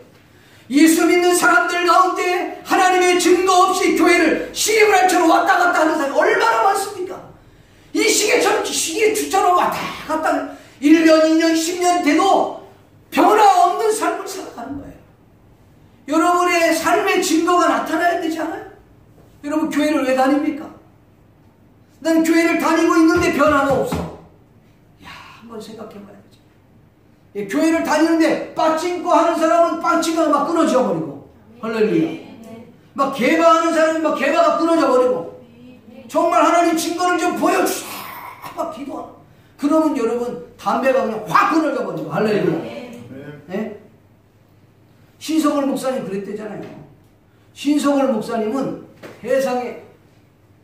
예수 믿는 사람들 가운데 하나님의 증거 없이 교회를 시계불알처럼 왔다 갔다 하는 사람이 얼마나 많습니까? 이 시계추처럼 왔다 갔다 1년, 2년, 10년 돼도 변화 없는 삶을 살아가는 거예요. 여러분의 삶의 증거가 나타나야 되지 않아요? 여러분 교회를 왜 다닙니까? 난 교회를 다니고 있는데 변화가 없어. 한번 생각해 봐야지. 교회를 다니는데 빠찡고 하는 사람은 빠찡가 막 끊어져 버리고, 할렐루야. 막 개바하는 사람은 막 개바가 끊어져 버리고, 정말 하나님 증거를 좀 보여주사 막 기도하고. 그러면 여러분 담배가 그냥 확 끊어져 버리고. 할렐루야. 네? 신성월 목사님 그랬대잖아요. 신성월 목사님은 세상에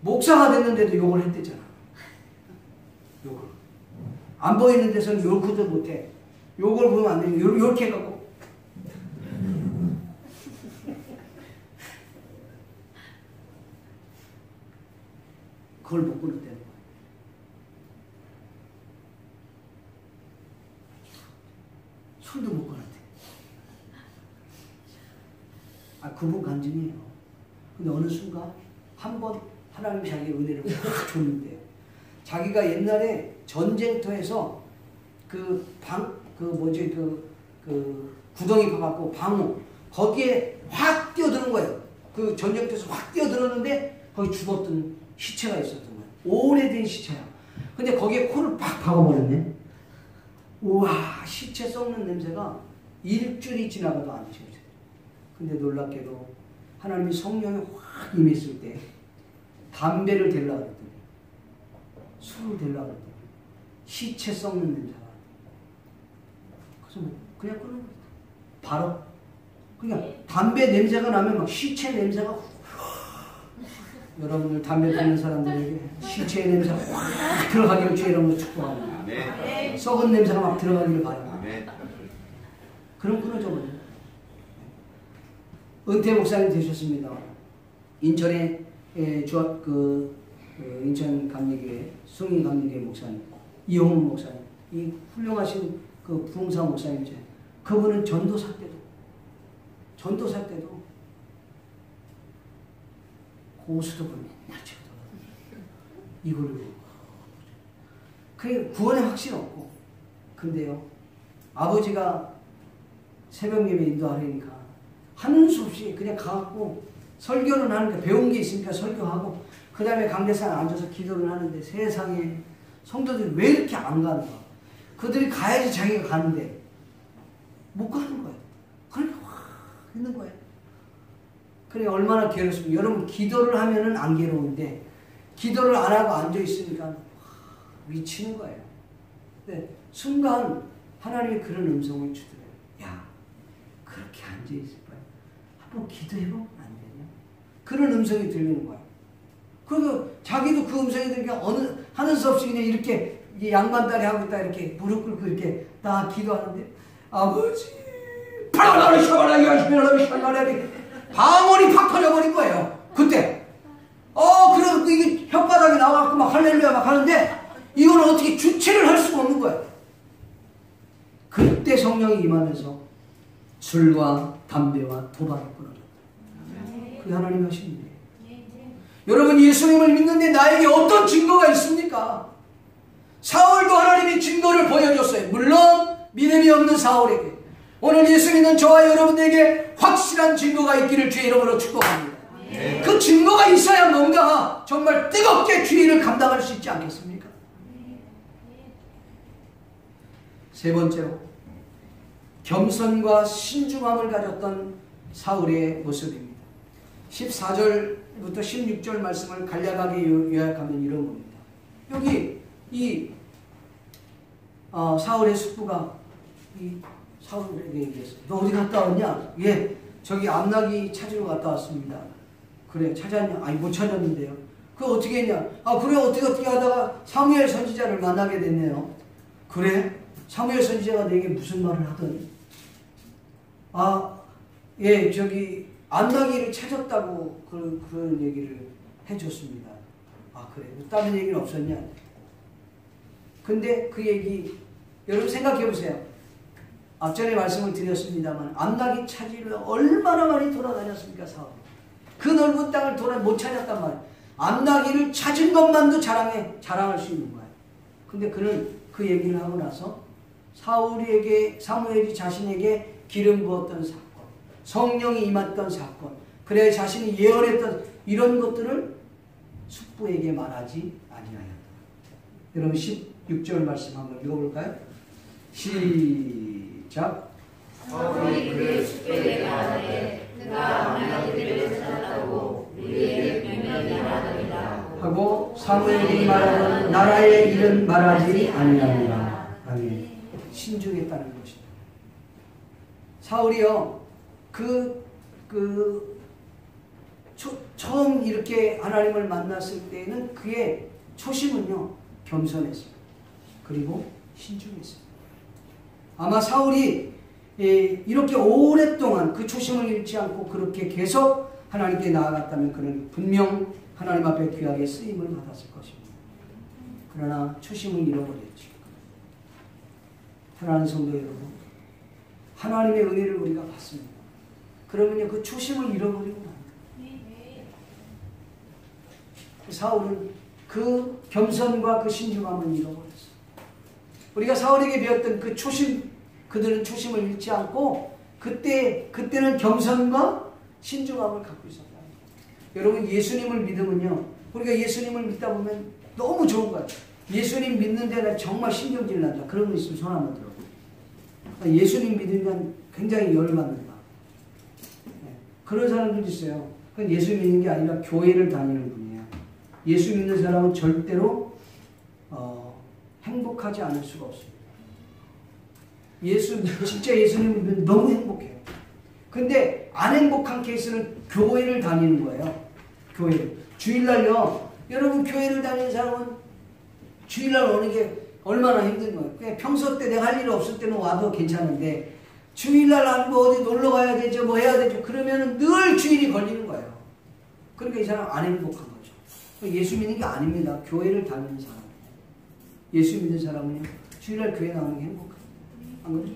목사가 됐는데도 욕을 했대잖아. 욕을. 안 보이는 데서는 욕도 못해. 욕을 보면 안 돼. 이렇게 해갖고. 그걸 못 끊었다는 거야. 술도 못 끊었대. 그분 간증이에요. 근데 어느 순간 한 번 하나님이 자기 은혜를 확 줬는데 자기가 옛날에 전쟁터에서 구덩이 파갖고 방어 거기에 확 뛰어드는 거예요. 그 전쟁터에서 확 뛰어들었는데 거기 죽었던 시체가 있었던 거예요. 오래된 시체야. 근데 거기에 코를 팍 박아버렸네. 우와, 시체 썩는 냄새가 일주일이 지나가도 안 지워져요. 근데 놀랍게도 하나님이 성령이 확 임했을 때 담배를 대려고 그랬더니 술을 대려고 그랬더니 시체 썩는 냄새가 그래서 그냥 끊는 거예요. 바로 그냥 담배 냄새가 나면 막 시체 냄새가 여러분들 담배 피우는 사람들에게 시체의 냄새가 확 들어가기를 주의 이름으로 축복합니다. 네. 썩은 냄새가 막 들어가기를 바랍니다. 네. 그럼 끊어져 버려요. 은퇴 목사님 되셨습니다. 인천에 인천 감리교회 승인 감리교회 목사님 이홍훈 목사님, 이 훌륭하신 그 부흥사 목사님이죠. 그분은 전도사 때도 고수도를 맨날 찍어도 이걸로 그게 구원의 확신 없고. 근데요, 아버지가 새벽 예배 인도하려니까 하는 수 없이 그냥 가갖고 설교는 하니까 배운 게 있으니까 설교하고 그 다음에 강대상에 앉아서 기도를 하는데 세상에 성도들이 왜 이렇게 안 가는가. 그들이 가야지 자기가 가는데 못 가는 거예요. 그러니까 확 있는 거예요. 그래 얼마나 괴롭습니까? 여러분 기도를 하면은 안 괴로운데 기도를 안 하고 앉아 있으니까 미치는 거예요. 근데 순간 하나님이 그런 음성을 주더래요. 야, 그렇게 앉아 있을 거야. 한번 기도해보면 안 되냐? 그런 음성이 들리는 거예요. 그리고 자기도 그 음성이 들으니까 하는 수 없이 그냥 이렇게 양반다리 하고 있다 이렇게 무릎 꿇고 이렇게 딱 기도하는데 아버지 방언이 팍 터져버린 거예요. 그때 그럼 이게 혓바닥이 나와갖고 막 할렐루야 막 하는데 이걸 어떻게 주체를 할 수가 없는 거예요. 그때 성령이 임하면서 술과 담배와 도박을 끊어줬다. 그게 하나님 하신 일이에요. 여러분 예수님을 믿는데 나에게 어떤 증거가 있습니까? 사울도 하나님이 증거를 보여줬어요. 물론 믿음이 없는 사울에게. 오늘 예수 믿는 저와 여러분에게 확실한 증거가 있기를 주의 이름으로 축복합니다. 그 증거가 있어야 뭔가 정말 뜨겁게 주의 일을 감당할 수 있지 않겠습니까? 세 번째로 겸손과 신중함을 가졌던 사울의 모습입니다. 14절부터 16절 말씀을 간략하게 요약하면 이런 겁니다. 여기 이 사울의 숙부가 이 사울에게 얘기했어요. 너 어디 갔다 왔냐? 예, 저기 암나기 찾으러 갔다 왔습니다. 그래, 찾았냐? 아니, 못 찾았는데요. 그거 어떻게 했냐? 그래, 어떻게 하다가 사무엘 선지자를 만나게 됐네요. 그래? 사무엘 선지자가 내게 무슨 말을 하더니 예, 저기 암나기를 찾았다고 그런 얘기를 해줬습니다. 그래? 다른 얘기는 없었냐? 근데 그 얘기 여러분 생각해 보세요. 앞전에 말씀을 드렸습니다만 암나기 찾으려 얼마나 많이 돌아다녔습니까? 사울. 그 넓은 땅을 못 찾았단 말이에요. 암나기를 찾은 것만도 자랑할 수 있는 거예요. 근데 그는 그 얘기를 하고 나서 사무엘이 자신에게 기름 부었던 사건, 성령이 임했던 사건, 그래 자신이 예언했던 이런 것들을 숙부에게 말하지 아니하였다. 여러분 16절 말씀 한번 읽어볼까요? 시작. 사울이 그의 숙부에게 말하되 그가 암나기를 찾았다고 우리에게 명령이 하더니라 하고 사무엘이 말하는 나라의 일은 말하지 아니하니라. 아멘. 신중했다는 것이다. 사울이요, 처음 이렇게 하나님을 만났을 때는 그의 초심은요, 겸손했어요. 그리고 신중했어요. 아마 사울이 이렇게 오랫동안 그 초심을 잃지 않고 그렇게 계속 하나님께 나아갔다면 그는 분명 하나님 앞에 귀하게 쓰임을 받았을 것입니다. 그러나 초심을 잃어버렸죠. 사랑하는 성도 여러분, 하나님의 은혜를 우리가 받습니다. 그러면요, 그 초심을 잃어버리고 맙니다. 사울은 그 겸손과 그 신중함을 잃어버렸어요. 우리가 사울에게 배웠던 그 초심, 그들은 초심을 잃지 않고 그때는 겸손과 신중함을 갖고 있었다. 여러분, 예수님을 믿으면요, 우리가 예수님을 믿다 보면 너무 좋은 거예요. 예수님 믿는 데는 정말 신경질 난다. 그런 거 있으면 손 한번 들어보세요. 예수님 믿으면 굉장히 열받는다. 그런 사람들도 있어요. 그건 예수 믿는 게 아니라 교회를 다니는 분이에요. 예수 믿는 사람은 절대로 행복하지 않을 수가 없습니다. 진짜 예수님 믿으면 너무 행복해요. 근데 안 행복한 케이스는 교회를 다니는 거예요. 교회를. 주일날요, 여러분 교회를 다니는 사람은 주일날 오는 게 얼마나 힘든 거예요. 그냥 평소 때 내가 할 일 없을 때는 와도 괜찮은데 주일날 안 뭐 어디 놀러 가야 되죠, 뭐 해야 되죠. 그러면 늘 주일이 걸리는 거예요. 그러니까 이 사람 안 행복한 거죠. 예수 믿는 게 아닙니다. 교회를 다니는 사람. 예수 믿는 사람은요, 주일날 교회 나오는 게 행복해요. 안 그래요?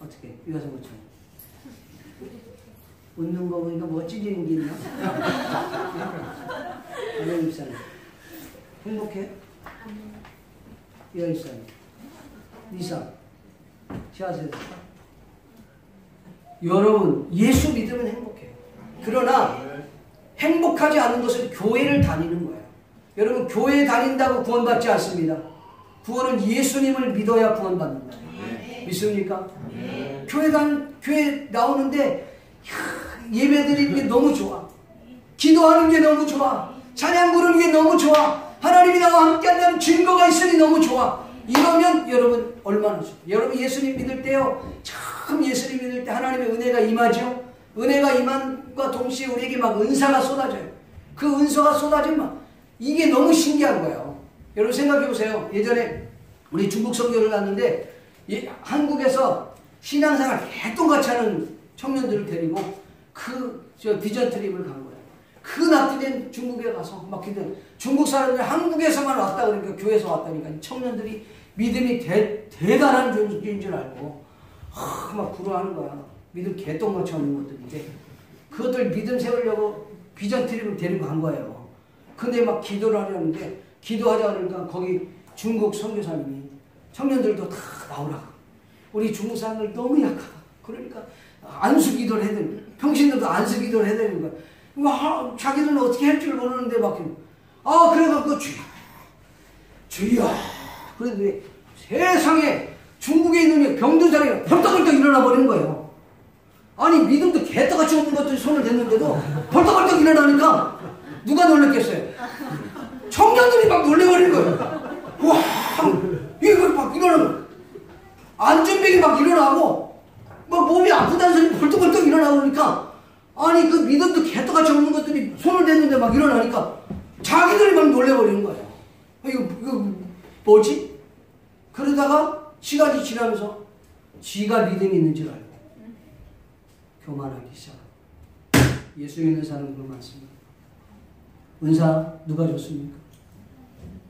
어떻게? 이가서 것처럼. 웃는 거 보니까 뭐 찔리는 게 있나? 아멘, 입사님. 행복해? 이하 입사님. 이사. 시아세요. 여러분, 예수 믿으면 행복해요. 그러나 행복하지 않은 것은 교회를 다니는 거예요. 여러분, 교회 다닌다고 구원받지 않습니다. 구원은 예수님을 믿어야 구원받는다. 믿습니까? 교회 나오는데 예배 드리는 게 너무 좋아. 기도하는 게 너무 좋아. 찬양 부르는 게 너무 좋아. 하나님이 나와 함께 한다는 증거가 있으니 너무 좋아. 이러면 여러분 얼마나 좋아. 여러분 예수님 믿을 때요, 참 예수님 믿을 때 하나님의 은혜가 임하죠. 은혜가 임함과 동시에 우리에게 막 은사가 쏟아져요. 그 은사가 쏟아지면 이게 너무 신기한 거예요. 여러분 생각해 보세요. 예전에 우리 중국 선교를 갔는데 한국에서 신앙생활 개똥같이 하는 청년들을 데리고 비전 트립을 간 거예요. 그 납치된 중국에 가서 막 기도해. 중국 사람들이 한국에서만 왔다 그러니까, 교회에서 왔다니까 청년들이 믿음이 대단한 존재인 줄 알고 막 부러워하는 거야. 믿음 개똥같이 하는 것들인데 그것들 믿음 세우려고 비전 트립을 데리고 간 거예요. 근데 막 기도를 하려는데 기도하자 그러니까 거기 중국 선교사님이 청년들도 다 나오라고. 우리 중국 사람들 너무 약하다. 그러니까 안수 기도를 해야 되는 거야. 평신도도 안수 기도를 해야 되는 거야. 자기들은 어떻게 할 줄 모르는데 막 그래갖고 주여 그런데 세상에 중국에 있는 병든 사람이 벌떡벌떡 일어나 버리는 거예요. 아니 믿음도 개떡같이 없는 것들이 손을 댔는데도 벌떡벌떡 일어나니까 누가 놀랬겠어요? 청년들이 막 놀래버리는 거예요. 와 이걸 막 일어나면 안전병이 막 일어나고 막 몸이 아프다는 소리 벌떡벌떡 일어나고 그러니까 아니 그 믿음도 개떡같이 없는 것들이 손을 댔는데 막 일어나니까 자기들이 막 놀래버리는 거예요. 이거 뭐지? 그러다가 시간이 지나면서 지가 믿음이 있는 줄 알고 교만하기 시작합니다. 예수 믿는 사람들 많습니다. 은사 누가 줬습니까?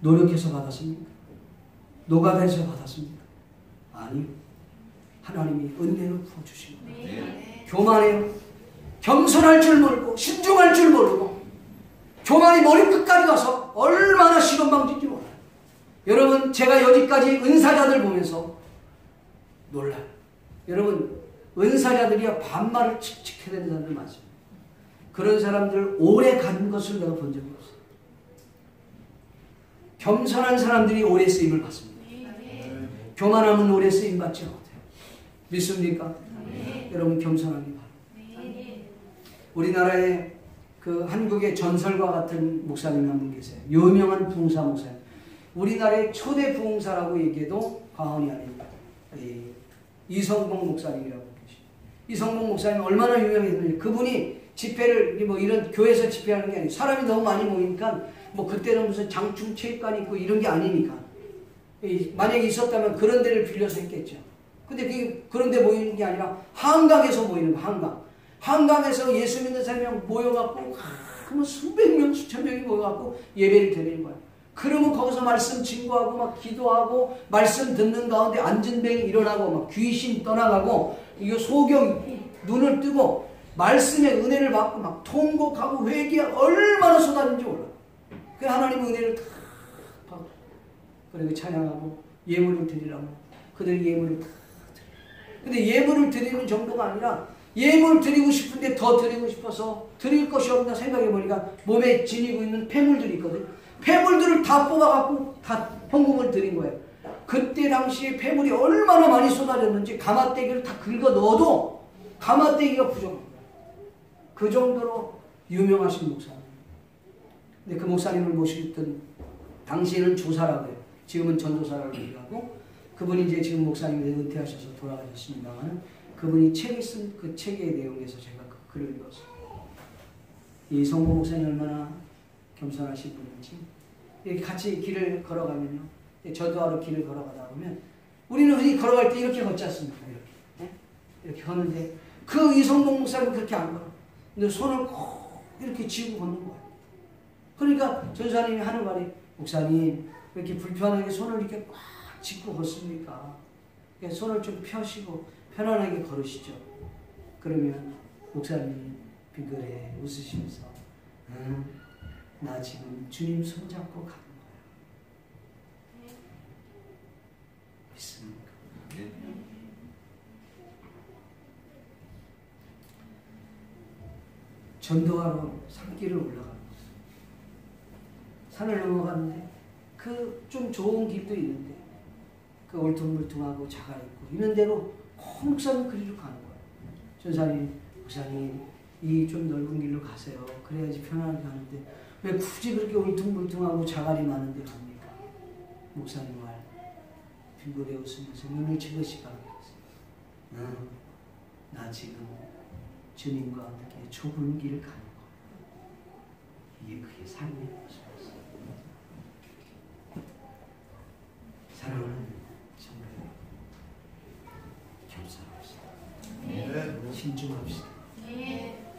노력해서 받았습니까? 노가다해서 받았습니까? 아니요. 하나님이 은혜로 부어주신 거예요. 교만해요. 겸손할 줄 모르고 신중할 줄 모르고 교만이 머리끝까지 가서 얼마나 시건방진지 몰라요. 여러분 제가 여기까지 은사자들 보면서 놀라요. 여러분 은사자들이야 반말을 칙칙 해야 되는 사람들 많습니다. 그런 사람들 오래 간 것을 내가 본 적이 없어요. 겸손한 사람들이 오래 쓰임을 받습니다. 교만하면 오래 쓰임 받지 못해요. 믿습니까? 여러분 겸손하기 바랍니다. 우리나라에 그 한국의 전설과 같은 목사님 한 분 계세요. 유명한 부흥사 목사님. 우리나라의 초대 부흥사라고 얘기해도 과언이 아닙니다. 이성봉 목사님이라고 계십니다. 이성봉 목사님 얼마나 유명했는지, 그분이 집회를 뭐 이런 교회에서 집회하는 게 아니고 사람이 너무 많이 모이니까 뭐 그때는 무슨 장충 체육관이 있고 이런 게 아니니까 만약에 있었다면 그런 데를 빌려서 했겠죠. 근데 그런 데 모이는 게 아니라 한강에서 모이는 거. 한강에서 예수 믿는 사람이 모여갖고 그러면 수백 명 수천 명이 모여갖고 예배를 드리는 거야. 그러면 거기서 말씀 증거하고 막 기도하고 말씀 듣는 가운데 안진뱅이 일어나고 막 귀신 떠나가고 이거 소경 눈을 뜨고 말씀의 은혜를 받고 막 통곡하고 회개하고 얼마나 쏟아지는지 몰라. 그 하나님의 은혜를 다 받고 그리고 찬양하고 예물을 드리라고 그들이 예물을 다 드려. 근데 예물을 드리는 정도가 아니라 예물 드리고 싶은데 더 드리고 싶어서 드릴 것이 없나 생각해보니까 몸에 지니고 있는 폐물들이 있거든. 폐물들을 다 뽑아갖고 다 헌금을 드린 거예요. 그때 당시에 폐물이 얼마나 많이 쏟아졌는지 가마떼기를 다 긁어 넣어도 가마떼기가 부족한 거예요. 그 정도로 유명하신 목사님. 근데 그 목사님을 모시던 당시에는 조사라고 해요. 지금은 전도사라고 얘기하고 그분이 이제 지금 목사님이 은퇴하셔서 돌아가셨습니다만 그분이 책을 쓴 그 책의 내용에서 제가 그 글을 읽었어요. 이 성모 목사님 얼마나 겸손하신 분인지 이렇게 같이 길을 걸어가면요. 전도하러 길을 걸어가다 보면 우리는 흔히 걸어갈 때 이렇게 걷지 않습니까? 이렇게. 이렇게 걷는데 그 이성봉 목사님은 그렇게 안 걸어. 근데 손을 꼭 이렇게 쥐고 걷는 거예요. 그러니까 전사님이 하는 말이 목사님 왜 이렇게 불편하게 손을 이렇게 꽉 쥐고 걷습니까? 손을 좀 펴시고 편안하게 걸으시죠. 그러면 목사님이 빙그레 웃으시면서 나 지금 주님 손잡고 가는 거야. 믿습니까? 네. 전도하러 산길을 올라갑니다. 산을 넘어가는데 그 좀 좋은 길도 있는데 그 울퉁불퉁하고 자갈 있고 있는 대로 꼭 목사님 그리로 가는 거예요. 전사님, 목사님 이 좀 넓은 길로 가세요. 그래야지 편안하게 가는데 왜 굳이 그렇게 울퉁불퉁하고 자갈이 많은데 갑니까? 목사님 말 빙그레 웃으면서 눈을 지그시 가고 있어요. 나 지금 주님과 함께 좁은 길을 가는 거예요. 이게 그의 삶의 모습이었어요. 사랑하는 성도 겸손합시다. 신중합시다.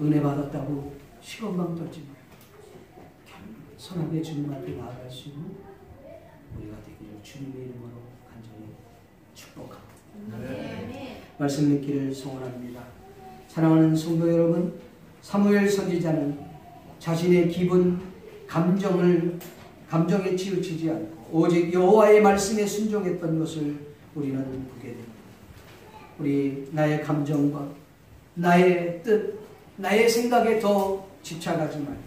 은혜 받았다고 시건방 떨지 말고 겸손하게 주님 앞에 나아갈 수 있는 우리가 되기를 주님의 이름으로 간절히 축복합니다. 말씀 듣기를 소원합니다. 사랑하는 성도 여러분, 사무엘 선지자는 자신의 기분, 감정에 치우치지 않고 오직 여호와의 말씀에 순종했던 것을 우리는 보게 됩니다. 우리 나의 감정과 나의 뜻, 나의 생각에 더 집착하지 말고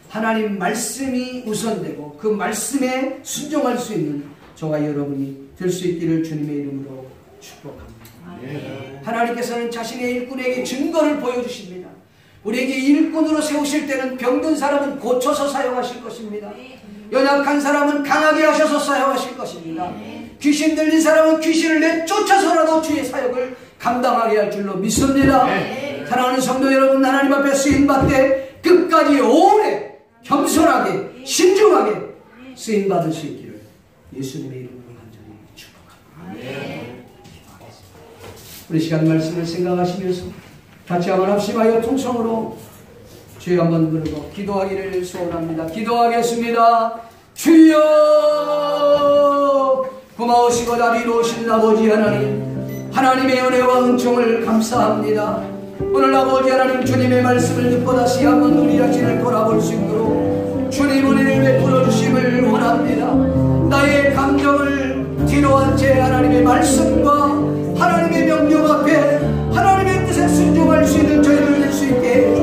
하나님 말씀이 우선되고 그 말씀에 순종할 수 있는 저와 여러분이 될 수 있기를 주님의 이름으로 축복합니다. 하나님께서는 자신의 일꾼에게 증거를 보여주십니다. 우리에게 일꾼으로 세우실 때는 병든 사람은 고쳐서 사용하실 것입니다. 연약한 사람은 강하게 하셔서 사용하실 것입니다. 귀신 들린 사람은 귀신을 내쫓아서라도 주의 사역을 감당하게 할 줄로 믿습니다. 사랑하는 성도 여러분, 하나님 앞에 쓰임받되 끝까지 오래 겸손하게 신중하게 쓰임받을 수 있기를 예수님의 이름으로 간절히 축복합니다. 우리 시간 말씀을 생각하시면서 같이 한번 합심하여 통성으로 주여 한번 부르고 기도하기를 소원합니다. 기도하겠습니다. 주여, 고마우시고 자비로우신 아버지 하나님, 하나님의 은혜와 은총을 감사합니다. 오늘 아버지 하나님 주님의 말씀을 듣고 다시 한번 우리 자신을 돌아볼 수 있도록 주님 은혜를 베풀어 주심을 원합니다. 나의 감정을 뒤로한 채 하나님의 말씀과 하나님의 명령 앞에 하나님의 뜻에 순종할 수 있는 저희를 낼 수 있게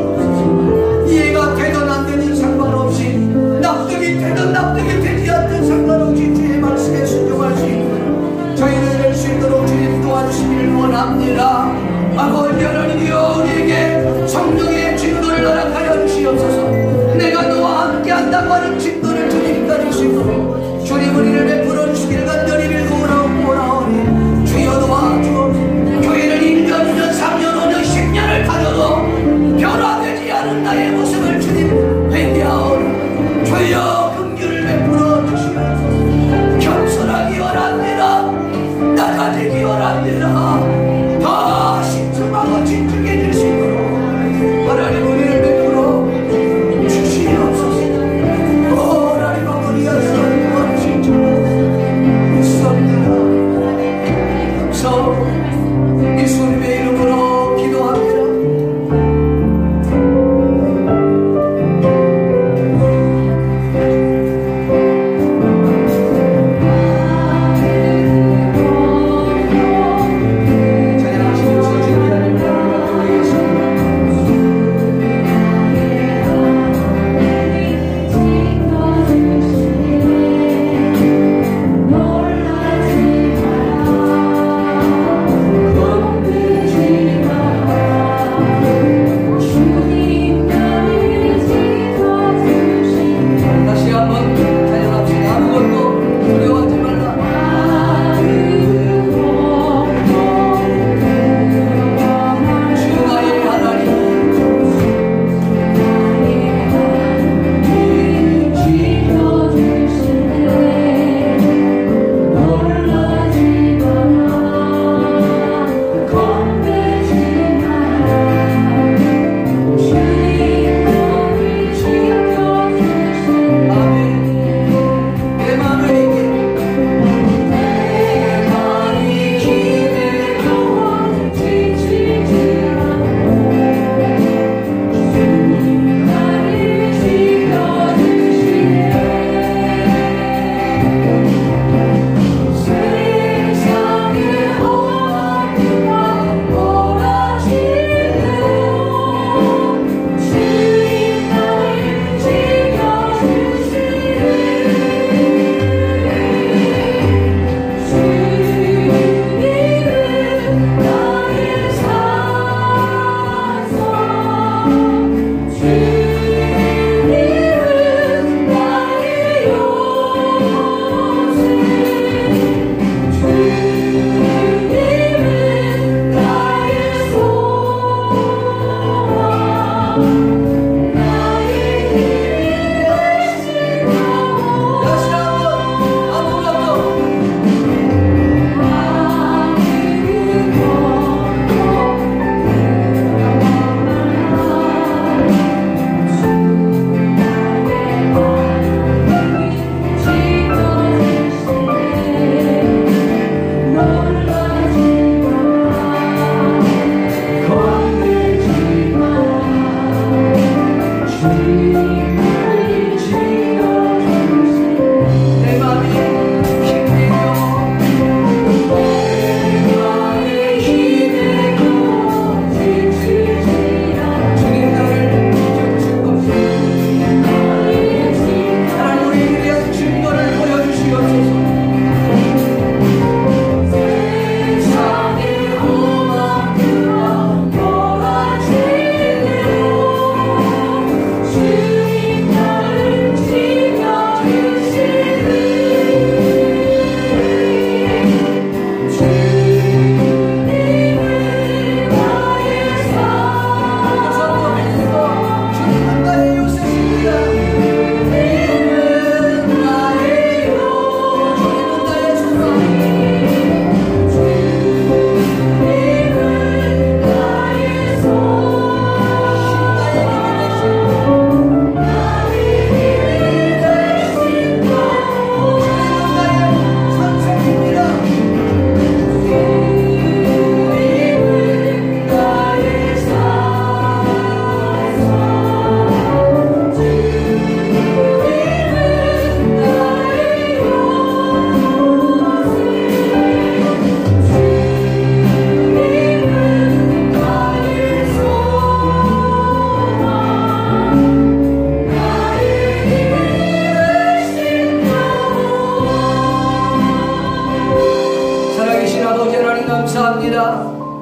이해가 되든 안 되든 상관없이 납득이 되든 납득이 되지 않든 상관없이 주의 말씀에 순종할 수 있는 저희를 낼 수 있도록 주님 도와주시기를 원합니다. 아버지 하나님이여 우리에게 성령의 진도를 허락하여 주시옵소서. 내가 너와 함께 한다고 하는 진도를 주님 가질 수 있도록 주님 우리를 베풀어 주시기를 간절히 빌고 원하오니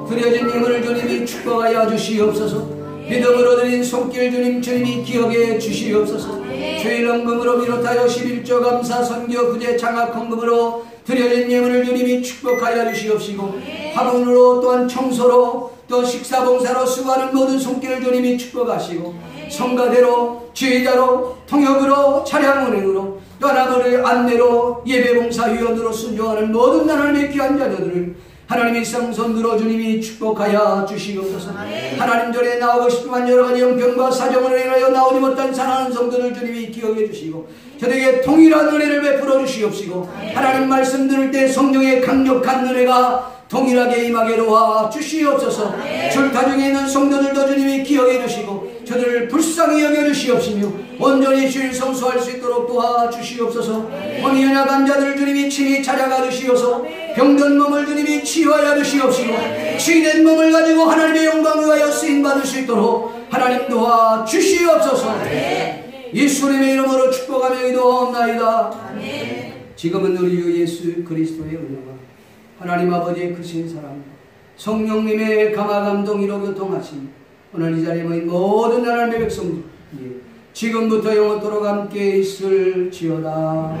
드려진 힘을 주님이 축복하여 주시옵소서. 믿음으로 드린 손길 주님이 기억해 주시옵소서. 주일 헌금으로 비롯하여 11조 감사 선교 구제 장학 헌금으로 드려진 예물을 주님이 축복하여 주시옵시고, 화분으로 또한 청소로 또 식사봉사로 수고하는 모든 손길을 주님이 축복하시고, 성가대로 지휘자로 통역으로 차량 운행으로 또 하나님의 안내로 예배봉사위원으로 순종하는 모든 하나님의 귀한 자녀들을 하나님의 성선으로 주님이 축복하여 주시옵소서. 하나님 전에 나오고 싶지만 여러가지 형편과 사정을 행하여 나오지 못한 사랑하는 성도들 주님이 기억해 주시고, 저에게 동일한 은혜를 베풀어 주시옵시고, 하나님 말씀 들을 때 성령의 강력한 은혜가 동일하게 임하게 도와 주시옵소서. 출타 중에 있는 성도들도 주님이 기억해 주시고, 저들을 불쌍히 여겨 주시옵시며 온전히 주일 성수할 수 있도록 도와 주시옵소서. 혼이 연약한 자들을 주님이 친히 찾아가 주시옵소서. 병든 몸을 주님이 치유하여 주시옵시고, 치유된 몸을 가지고 하나님의 영광 위하여 쓰임받을 수 있도록 하나님 도와 주시옵소서. 예수님의 이름으로 축복하며 기도하옵나이다. 지금은 우리 주 예수 그리스도의 은혜와 하나님 아버지의 크신 사랑, 성령님의 감화감동이로 교통하심, 오늘 이 자리에 모인 모든 하나님의 백성들 지금부터 영원토록 함께 있을지어다.